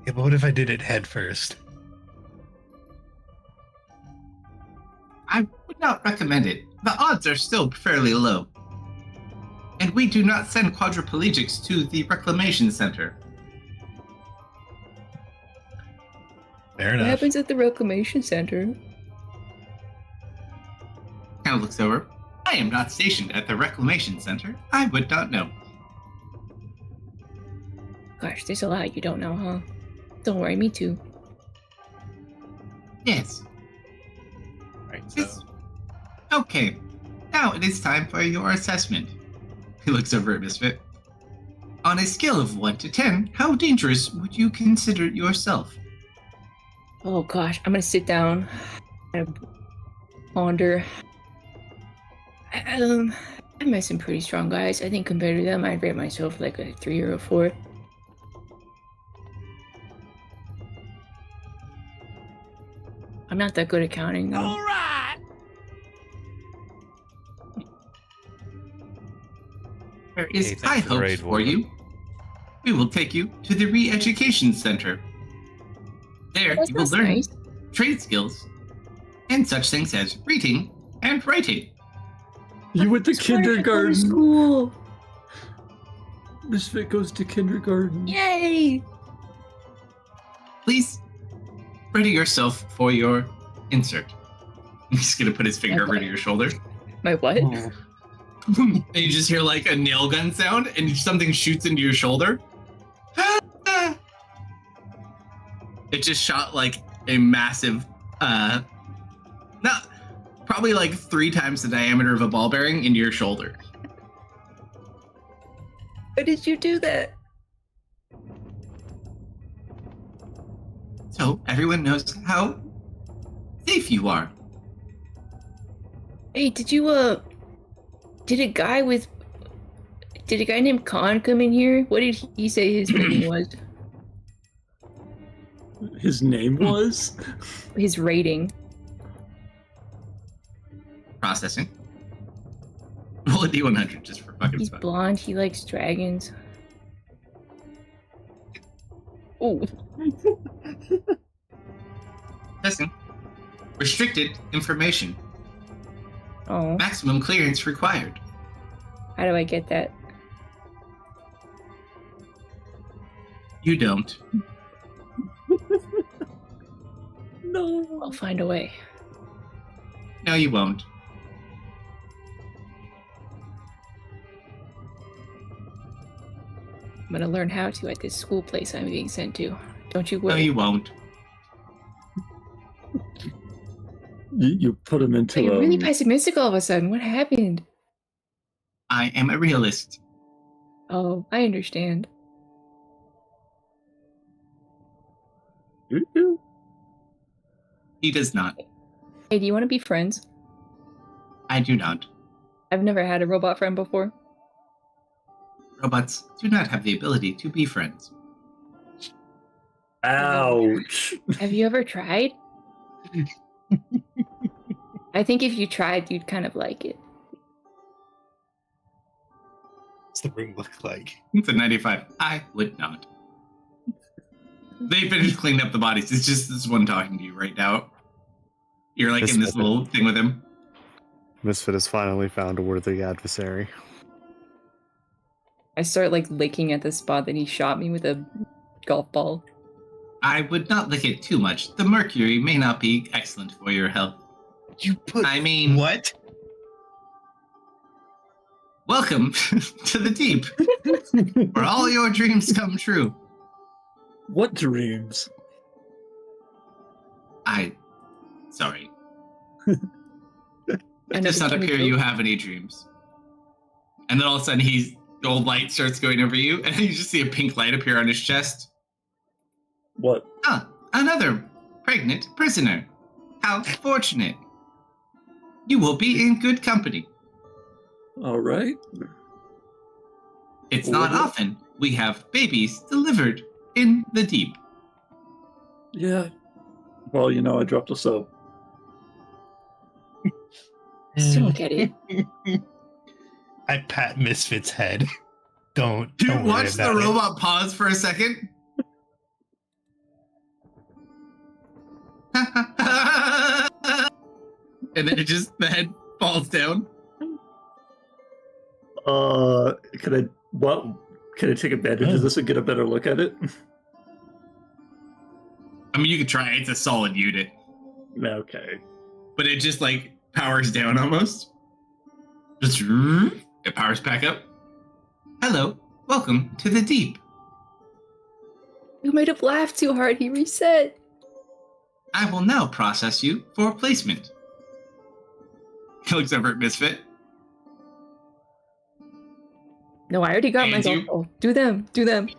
Yeah, but what if I did it head first? I would not recommend it. The odds are still fairly low. And we do not send quadriplegics to the reclamation center. Fair What enough. happens at the reclamation center? Kind of looks over. I am not stationed at the reclamation center. I would not know. Gosh, there's a lot you don't know, huh? Don't worry, me too. Yes. Right, Yes. so Okay. Now it is time for your assessment. He looks over at Misfit. On a scale of 1 to 10, how dangerous would you consider yourself? Oh gosh, I'm gonna sit down and ponder. I'm met some pretty strong guys. I think compared to them, I'd rate myself like a 3 or a 4. I'm not that good at counting though. There is Okay, thanks high for the hopes raid, for Warden. you. We will take you to the re-education center. There That's you will not learn nice. trade skills and such things as reading and writing. You went to That's why I go to kindergarten. school. Misfit goes to kindergarten. Yay! Please ready yourself for your insert. He's gonna put his finger over to your shoulder. My what? And you just hear like a nail gun sound and something shoots into your shoulder. It just shot like a massive not probably like 3 times the diameter of a ball bearing into your shoulder. Why did you do that? So everyone knows how safe you are. Hey, did a guy named Khan come in here? What did he say his rating was? His name was? His rating. Processing. Roll a D100 just for fucking He's fun. blonde, he likes dragons. Oh, Testing. Restricted information. oh, Maximum clearance required. how do I get that? You don't. No. I'll find a way. No, you won't. I'm gonna learn how to at this school place I'm being sent to. Don't you No, worry. you won't. You put him into You're really pessimistic all of a sudden. What happened? I am a realist. Oh, I understand. He does not. Hey, do you want to be friends? I do not. I've never had a robot friend before. Robots do not have the ability to be friends. Ouch. Have you ever tried? I think if you tried, you'd kind of like it. What's the room look like? It's a 95. I would not. They finished cleaning up the bodies. It's just this one talking to you right now. You're like in this little thing with him. Misfit has finally found a worthy adversary. I start like licking at the spot that he shot me with a golf ball. I would not lick it too much. The mercury may not be excellent for your health. You put I mean, what? welcome to the deep, where all your dreams come true. What dreams? Sorry. I It does not appear you have any dreams. And then all of a sudden, the old light starts going over you, and you just see a pink light appear on his chest. What? Ah, another pregnant prisoner. How fortunate. You will be in good company. All right. It's not often we have babies delivered in the deep. Yeah. Well, I dropped a soap. Still don't get it. I pat Misfit's head. Don't Dude, worry watch the about it. robot pause for a second. And then the head falls down. Can I take advantage of this and get a better look at it? I mean, you could try. It's a solid unit. Okay. But it just powers down almost. Just it powers back up. Hello, welcome to the deep. You made him laugh too hard. He reset. I will now process you for placement. He looks over at Misfit. No, I already got And myself. you- Oh, do them. Do them.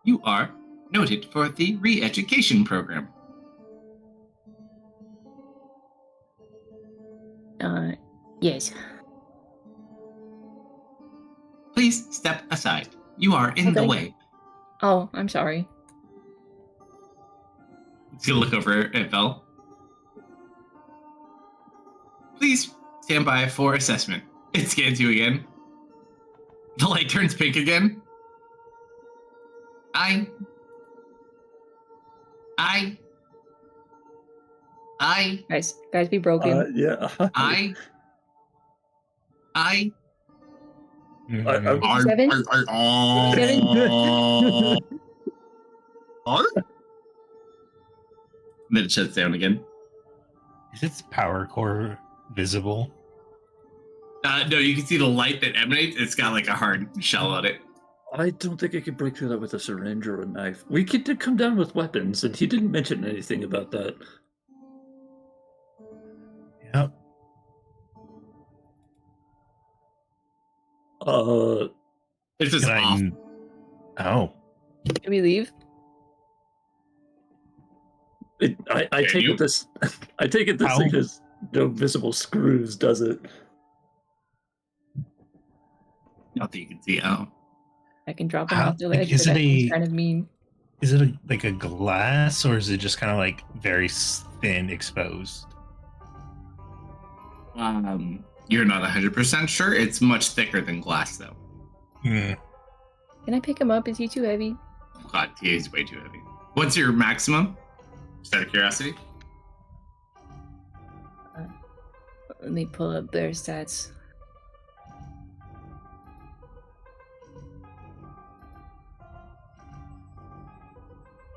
You are noted for the re-education program. Yes. Please step aside. You are in the Okay. way. Oh, I'm sorry. He's gonna look over at Vel. Please stand by for assessment. It scans you again. The light turns pink again. I Guys, be broken. Yeah. I Mhm. I- 57? Then it shuts down again. Is its power core visible? No, you can see the light that emanates. It's got a hard shell on it. I don't think I could break through that with a syringe or a knife. We could come down with weapons, and he didn't mention anything about that. Yep. It's just off. Oh. Can we leave? I take you? it this. I take it this How? thing has no visible screws, does it? Not that you can see. Oh, I can drop him How- off the like, ledge, is but it that's a- kind of mean. Is it a glass, or is it just kind of very thin exposed? you're not 100% sure. It's much thicker than glass, though. Hmm. Can I pick him up? Is he too heavy? God, he's way too heavy. What's your maximum? Just out of curiosity. Let me pull up their stats.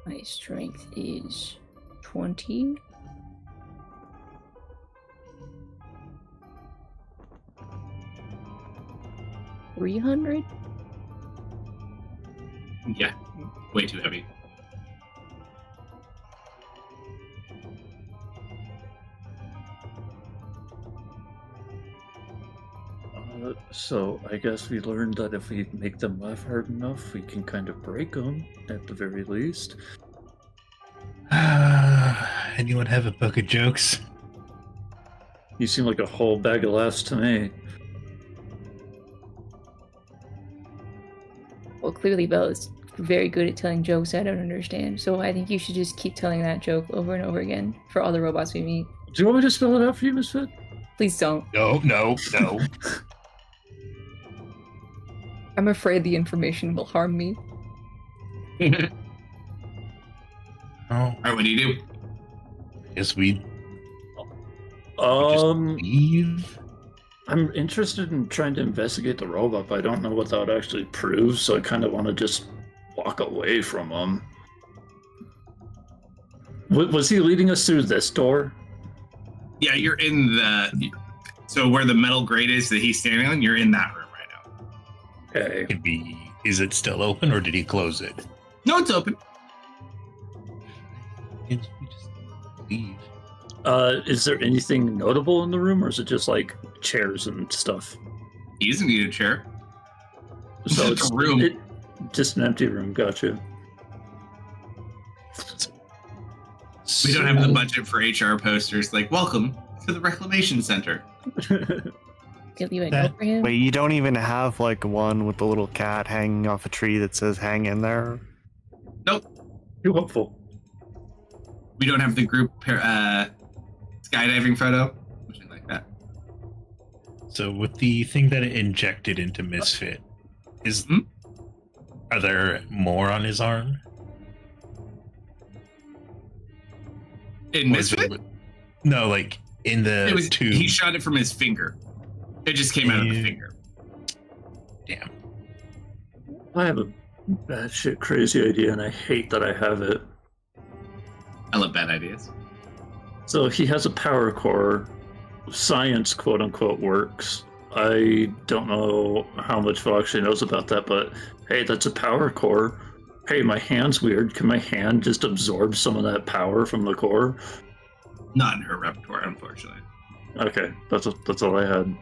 My strength is 20. $300? Yeah, way too heavy. So I guess we learned that if we make them laugh hard enough, we can kind of break them at the very least. Anyone have a book of jokes? You seem like a whole bag of laughs to me. Well, clearly Belle is very good at telling jokes I don't understand, so I think you should just keep telling that joke over and over again for all the robots we meet. Do you want me to spell it out for you, Misfit? Please don't. No. I'm afraid the information will harm me. Oh, Alright, what do you do? guess we Um, leave. I'm interested in trying to investigate the robot, but I don't know what that would actually prove, so I kind of want to just walk away from him. Was he leading us through this door? Yeah, you're in the... So where the metal grate is that he's standing on, you're in that room right now. Okay. Could be. Is it still open, or did he close it? No, it's open. We just leave. Is there anything notable in the room, or is it just like chairs and stuff? He doesn't need a chair. So It's a room. Just an empty room. Gotcha. We don't have the budget for HR posters like, welcome to the Reclamation Center. You leave a That- note for him. Wait, you don't even have like one with the little cat hanging off a tree that says "hang in there"? Nope. Too hopeful. We don't have the group skydiving photo. Something like that. So with the thing that it injected into Misfit, are there more on his arm? In Or is Misfit? it- No, like in the tube. He shot it from his finger. It just came out of the Yeah. finger. Damn. I have a batshit crazy idea, and I hate that I have it. I love bad ideas. So he has a power core. Science, quote unquote, works. I don't know how much Vo actually knows about that, but hey, that's a power core. Hey, my hand's weird. Can my hand just absorb some of that power from the core? Not in her repertoire, unfortunately. Okay, that's all I had.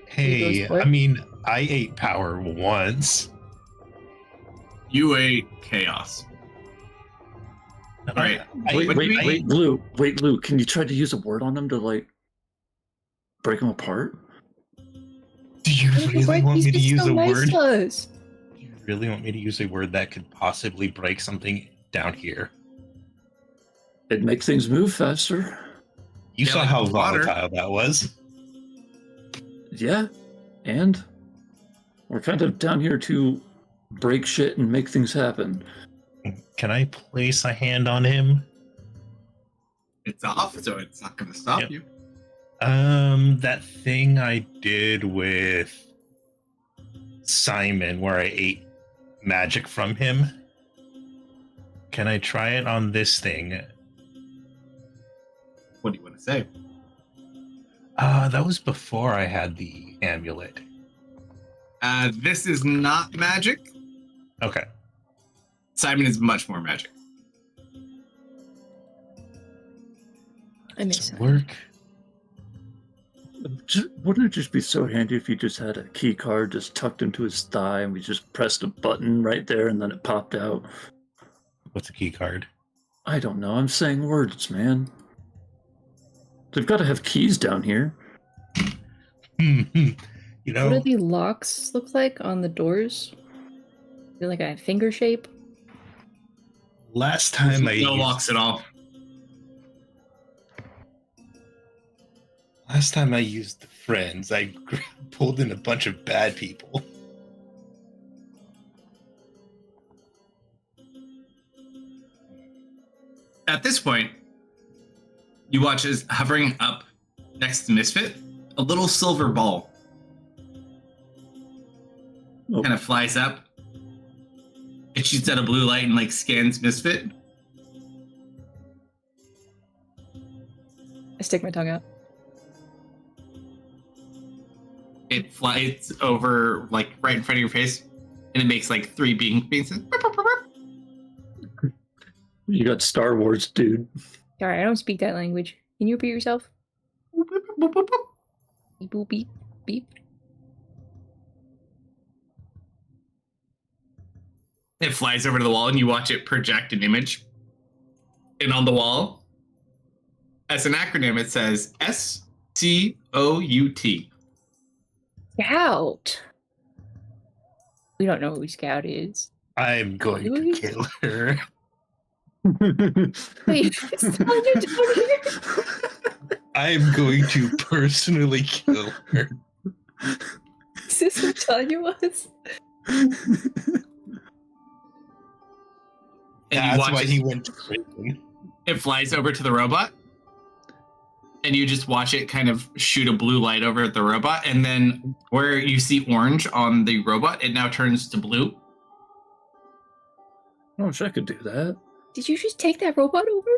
Hey, goes for it. I mean, I ate power once. You ate chaos. All right. Wait, Blue. Can you try to use a word on them to like break them apart? Do you really want me to use a word? To us. Do you really want me to use a word that could possibly break something down here? It'd make things move faster. You Yeah, saw like how water. volatile that was. Yeah, and we're kind of down here to break shit and make things happen. Can I place a hand on him? It's off, so it's not going to stop Yep. you. That thing I did with Simon where I ate magic from him. Can I try it on this thing? What do you want to say? That was before I had the amulet. This is not magic. Okay. Simon is much more magic. I miss Does it that. work? Wouldn't it just be so handy if you just had a key card just tucked into his thigh and we just pressed a button right there and then it popped out? What's a key card? I don't know. I'm saying words, man. They've got to have keys down here. You What know, do the locks look like on the doors? They're like a finger shape. last time I No used, locks at all. last time I used the friends, I pulled in a bunch of bad people. At this point, you watch as hovering up next to Misfit, a little silver ball Oh. kind of flies up. It shoots out a blue light and like scans Misfit. I stick my tongue out. It flies over like right in front of your face, and it makes like 3 beams. You got Star Wars, dude. Alright, I don't speak that language. Can you repeat yourself? Beep boop beep beep. It flies over to the wall, and you watch it project an image. And on the wall, as an acronym, it says SCOUT. Scout. We don't know who Scout is. I'm going to kill her. Wait, it's Tanya down here. I'm going to personally kill her. Is this what Tanya was? And That's you watch why it, he went to prison. it flies over to the robot. And you just watch it kind of shoot a blue light over at the robot. And then where you see orange on the robot, it now turns to blue. I wish I could do that. Did you just take that robot over?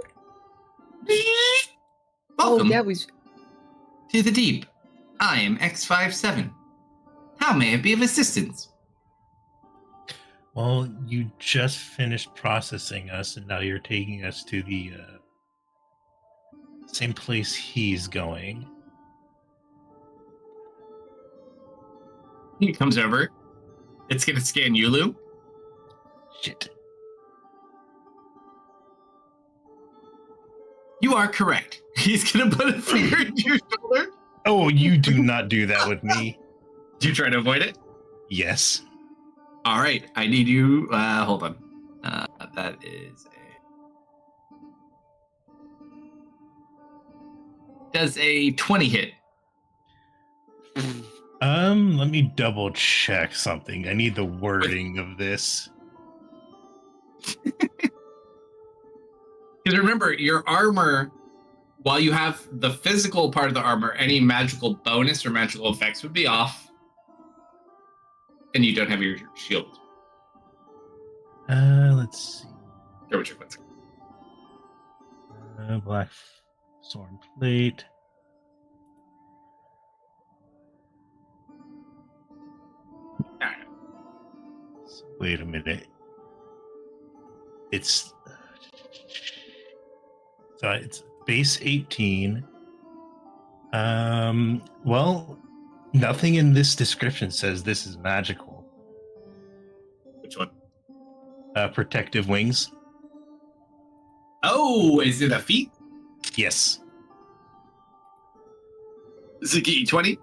Welcome Oh, that was. to the deep. I am X57. How may I be of assistance? Well, you just finished processing us, and now you're taking us to the same place he's going. He comes over. It's going to scan Yulu. Shit. You are correct. He's going to put a finger into your shoulder Oh, you do not do that with me. Do you try to avoid it? Yes. All right. I need you. Hold on. That is does a 20 hit? Let me double check something. I need the wording of this. Because remember, your armor, while you have the physical part of the armor, any magical bonus or magical effects would be off. And you don't have your shield. Let's see. There was your quick. Black sword plate. So, wait a minute. It's base 18. Well, nothing in this description says this is magical. Which one? Protective wings. Oh, is it a feat? Yes. Does it get you 20?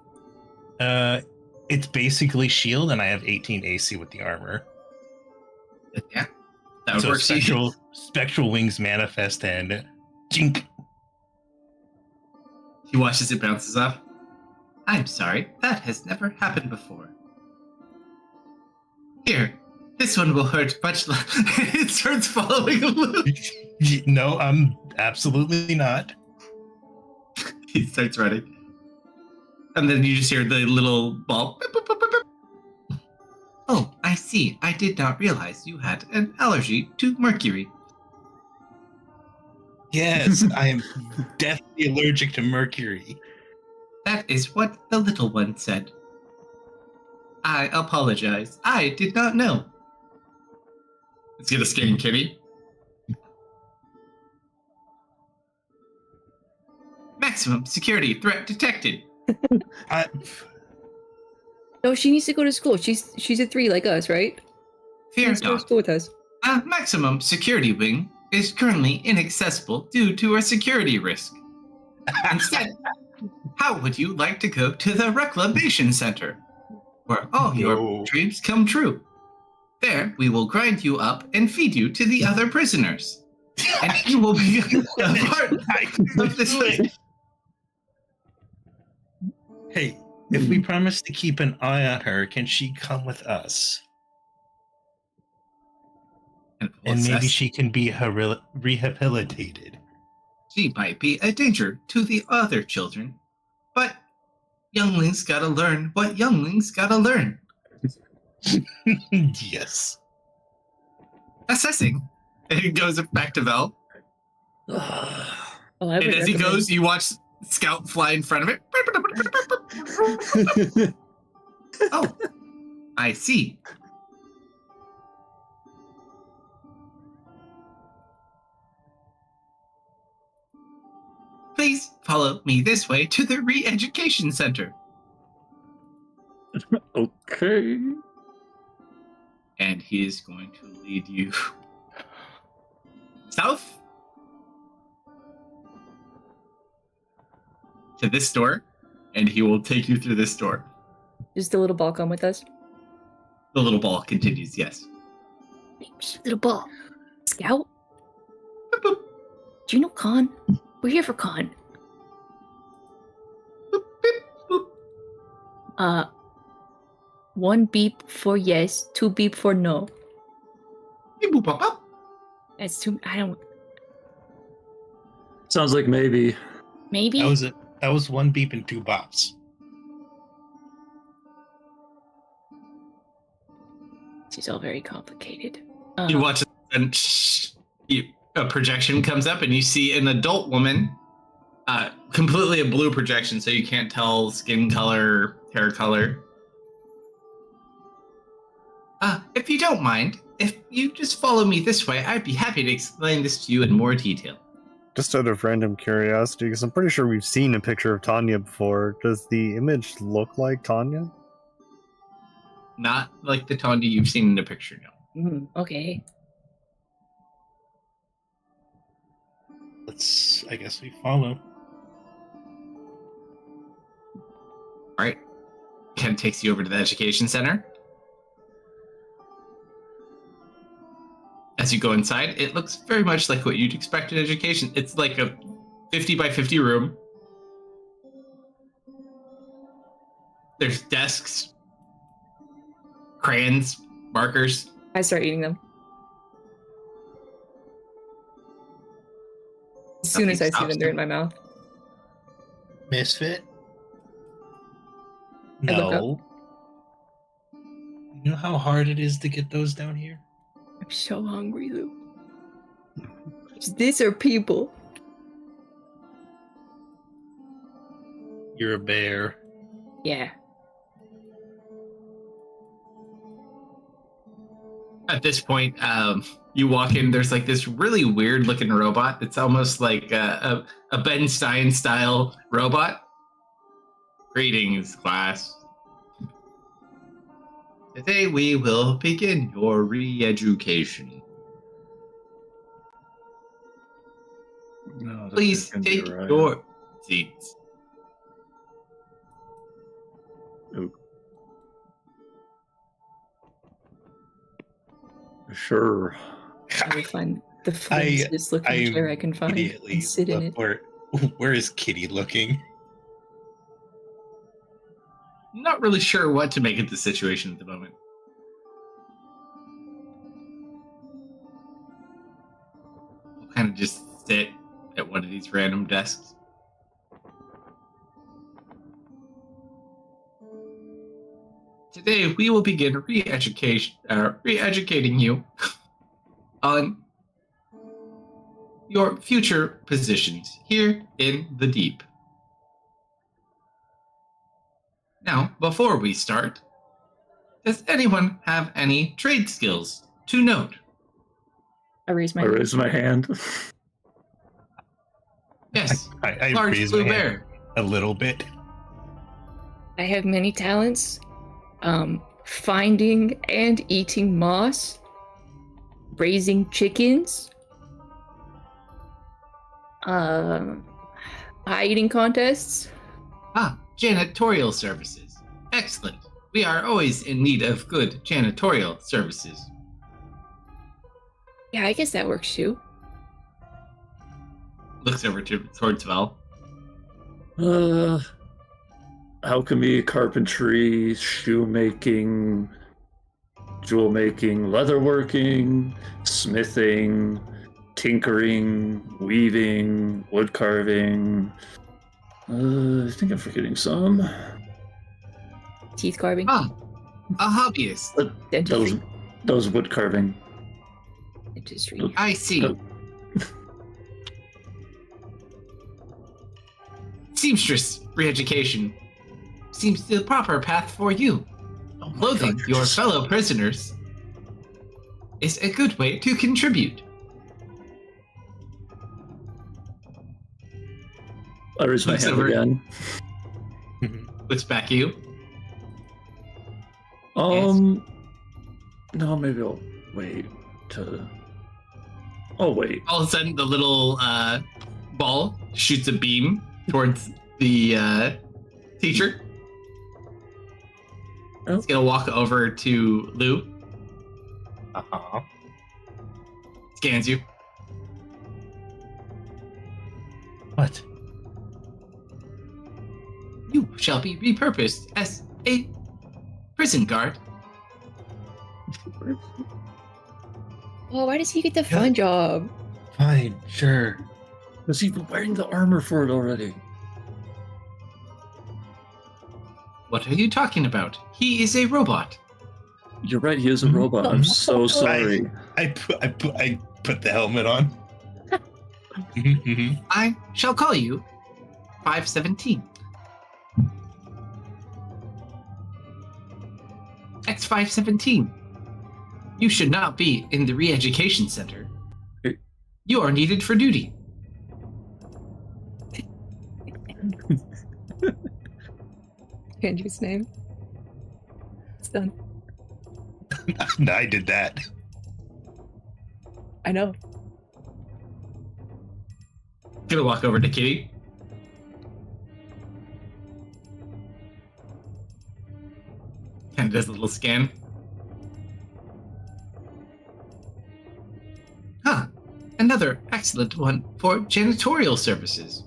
It's basically shield, and I have 18 AC with the armor. Yeah. That would So work. spectral wings manifest and jink. He watches it bounces off. I'm sorry, that has never happened before. Here, this one will hurt much less. It starts following a loop. No, I'm absolutely not. He starts running. And then you just hear the little ball. Beep, beep, beep, beep, beep. Oh, I see. I did not realize you had an allergy to mercury. Yes, I am definitely allergic to mercury. That is what the little one said. I apologize. I did not know. Let's get a scaring kitty. Maximum security threat detected. No, she needs to go to school. She's a 3 like us, right? She Fear needs to go to not. school with us. A maximum security wing is currently inaccessible due to a security risk. Instead, how would you like to go to the reclamation center, where all your dreams come true? There, we will grind you up and feed you to the other prisoners. And you will be a part of this thing. Hey, if we promise to keep an eye on her, can she come with us? And maybe she can be rehabilitated. She might be a danger to the other children, but younglings gotta learn what younglings gotta learn. Yes. Assessing. And he goes back to Vel. Oh, I And would as he recommend- goes, you watch Scout fly in front of it. Oh, I see. Please follow me this way to the re-education center. Okay. And he is going to lead you south to this door, and he will take you through this door. Does the little ball come with us? The little ball continues, yes. Little ball. Scout? Boop, boop, Do you know Khan? We're here for Khan. boop, boop, boop. 1 beep for yes, 2 beep for no. Beep, boop, bop, bop. That's too. I don't. Sounds like maybe. Maybe. That was 1 beep and 2 bops. This is all very complicated. You watch, and a projection comes up, and you see an adult woman, completely a blue projection, so you can't tell skin color, hair color. If you don't mind, if you just follow me this way, I'd be happy to explain this to you in more detail. Just out of random curiosity, because I'm pretty sure we've seen a picture of Tanya before. Does the image look like Tanya? Not like the Tanya you've seen in the picture, no. Okay. I guess we follow. All right. Kind of takes you over to the education center. As you go inside, it looks very much like what you'd expect in education. It's like a 50 by 50 room. There's desks, crayons, markers. I start eating them. As soon as I see them, they're in my mouth. Misfit? I look No. You know how hard it is to get those down here? I'm so hungry, Lou. These are people. You're a bear. Yeah. At this point, you walk in, there's like this really weird looking robot. It's almost like a Ben Stein style robot. Greetings, class. Today we will begin your re-education. No, Please take your seats. Sure. I will find the flimsiest looking chair I can find and sit in it. Where is Kitty looking? Not really sure what to make of the situation at the moment. We'll kind of just sit at one of these random desks. Today we will begin re-educating you on your future positions here in the deep. Now, before we start, does anyone have any trade skills to note? I raise my hand. Yes, I large raise blue my hand bear. a little bit. I have many talents. Finding and eating moss. Raising chickens. Pie eating contests. Ah, janitorial services. Excellent. We are always in need of good janitorial services. Yeah, I guess that works too. Looks over towards Val. Alchemy, carpentry, shoemaking, jewel making, leatherworking, smithing, tinkering, weaving, wood carving. I think I'm forgetting some. Teeth carving. Ah, a hobbyist. Dentistry. Those wood carving. Dentistry. I see. Seamstress re-education seems the proper path for you. Clothing your fellow prisoners is a good way to contribute. I raise my Looks hand over. again. Looks back at you. No, maybe I'll wait to. Oh wait. All of a sudden, the little ball shoots a beam towards the teacher. Oh. He's gonna walk over to Lou. Uh-huh. Scans you. What? You shall be repurposed as a prison guard. Oh, why does he get the fun job? Fine, sure. Was he wearing the armor for it already? What are you talking about? He is a robot. You're right. He is a robot. I'm so sorry. I put the helmet on. Mhm. I shall call you 517. X517. You should not be in the re-education center. You are needed for duty. Andrew's name. It's done. I did that. I know. Gonna walk over to Kitty. Kind of does a little scan. Huh. Another excellent one for janitorial services.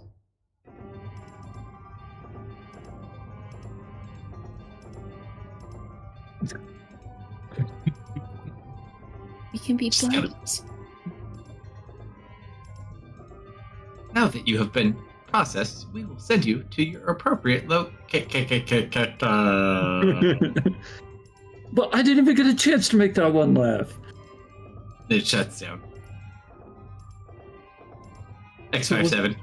We can be Just gotta- buddies. Now that you have been processed, we will send you to your appropriate But I didn't even get a chance to make that one laugh. It shuts down. X57.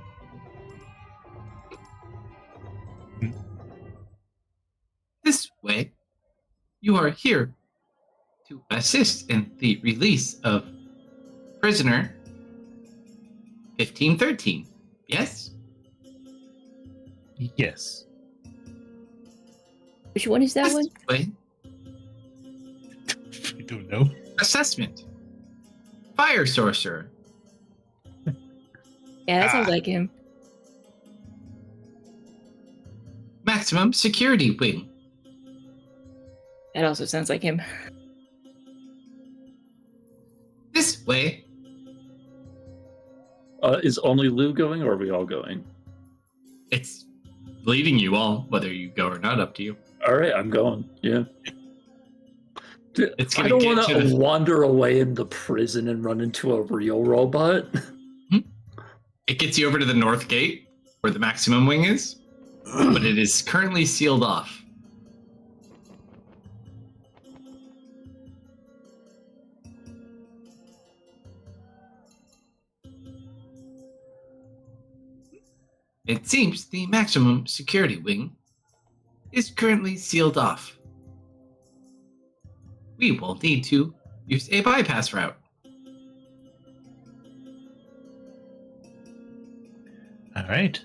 This way, you are here to assist in the release of prisoner 1513. Yes? Yes. Which one is that This one? way, I don't know. assessment. Fire sorcerer. Yeah, that sounds like him. Maximum security wing. That also sounds like him. This way, Is only Lou going, or are we all going? it's leading you all, whether you go or not, up to you. All right, I'm going. Yeah. Dude, It's I gonna don't get want to to the- wander away in the prison and run into a real robot. It gets you over to the north gate, where the maximum wing is, but it is currently sealed off. It seems the maximum security wing is currently sealed off. We will need to use a bypass route. All right.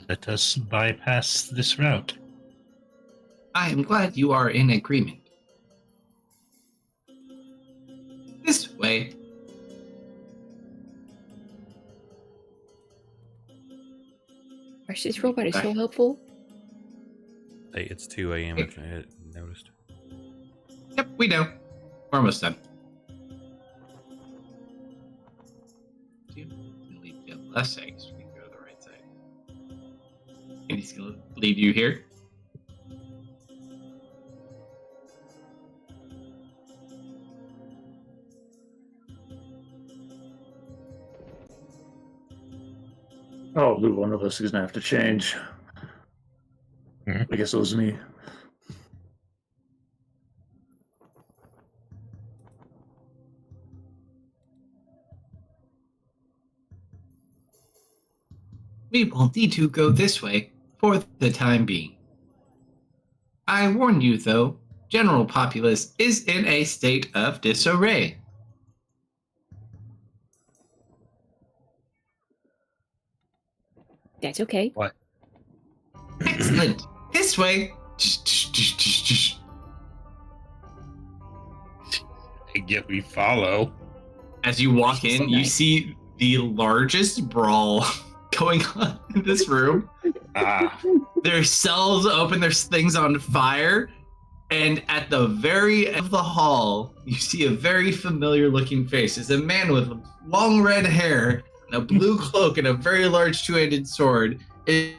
Let us bypass this route. I am glad you are in agreement. This way. Gosh, this robot is so helpful. Hey, it's 2 a.m. if I hadn't noticed. Yep, we know. We're almost done. Lead you on the left side, so we can go to the right side. And he's gonna lead you here. Oh, Lou, one of us is gonna have to change. Mhm. I guess it was me. We will need to go this way for the time being. I warn you, though, general populace is in a state of disarray. That's okay. What? Excellent. This way. And yet we follow. As you walk So in, you nice. see the largest brawl going on in this room. Ah, There's cells open, there's things on fire, and at the very end of the hall, you see a very familiar looking face. It's a man with long red hair, and a blue cloak, and a very large two-handed sword. The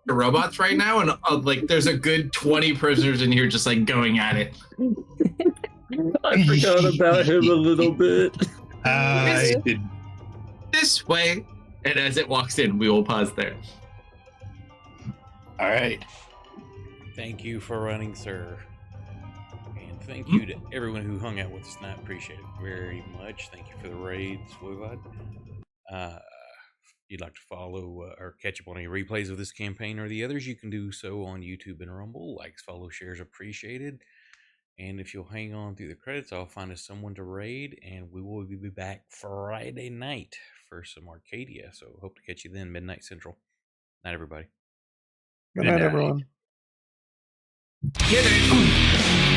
robots right now, and like there's a good 20 prisoners in here just like going at it. I forgot about him a little bit. I did. This way, and as it walks in, we will pause there. All right. Thank you for running, sir. And thank you to everyone who hung out with us tonight. Appreciate it very much. Thank you for the raid, Swoobot. If you'd like to follow or catch up on any replays of this campaign or the others, you can do so on YouTube and Rumble. Likes, follow, shares appreciated. And if you'll hang on through the credits, I'll find us someone to raid, and we will be back Friday night for some Arcadia. So hope to catch you then, midnight Central. Night, everybody. Good night, everyone. Get it.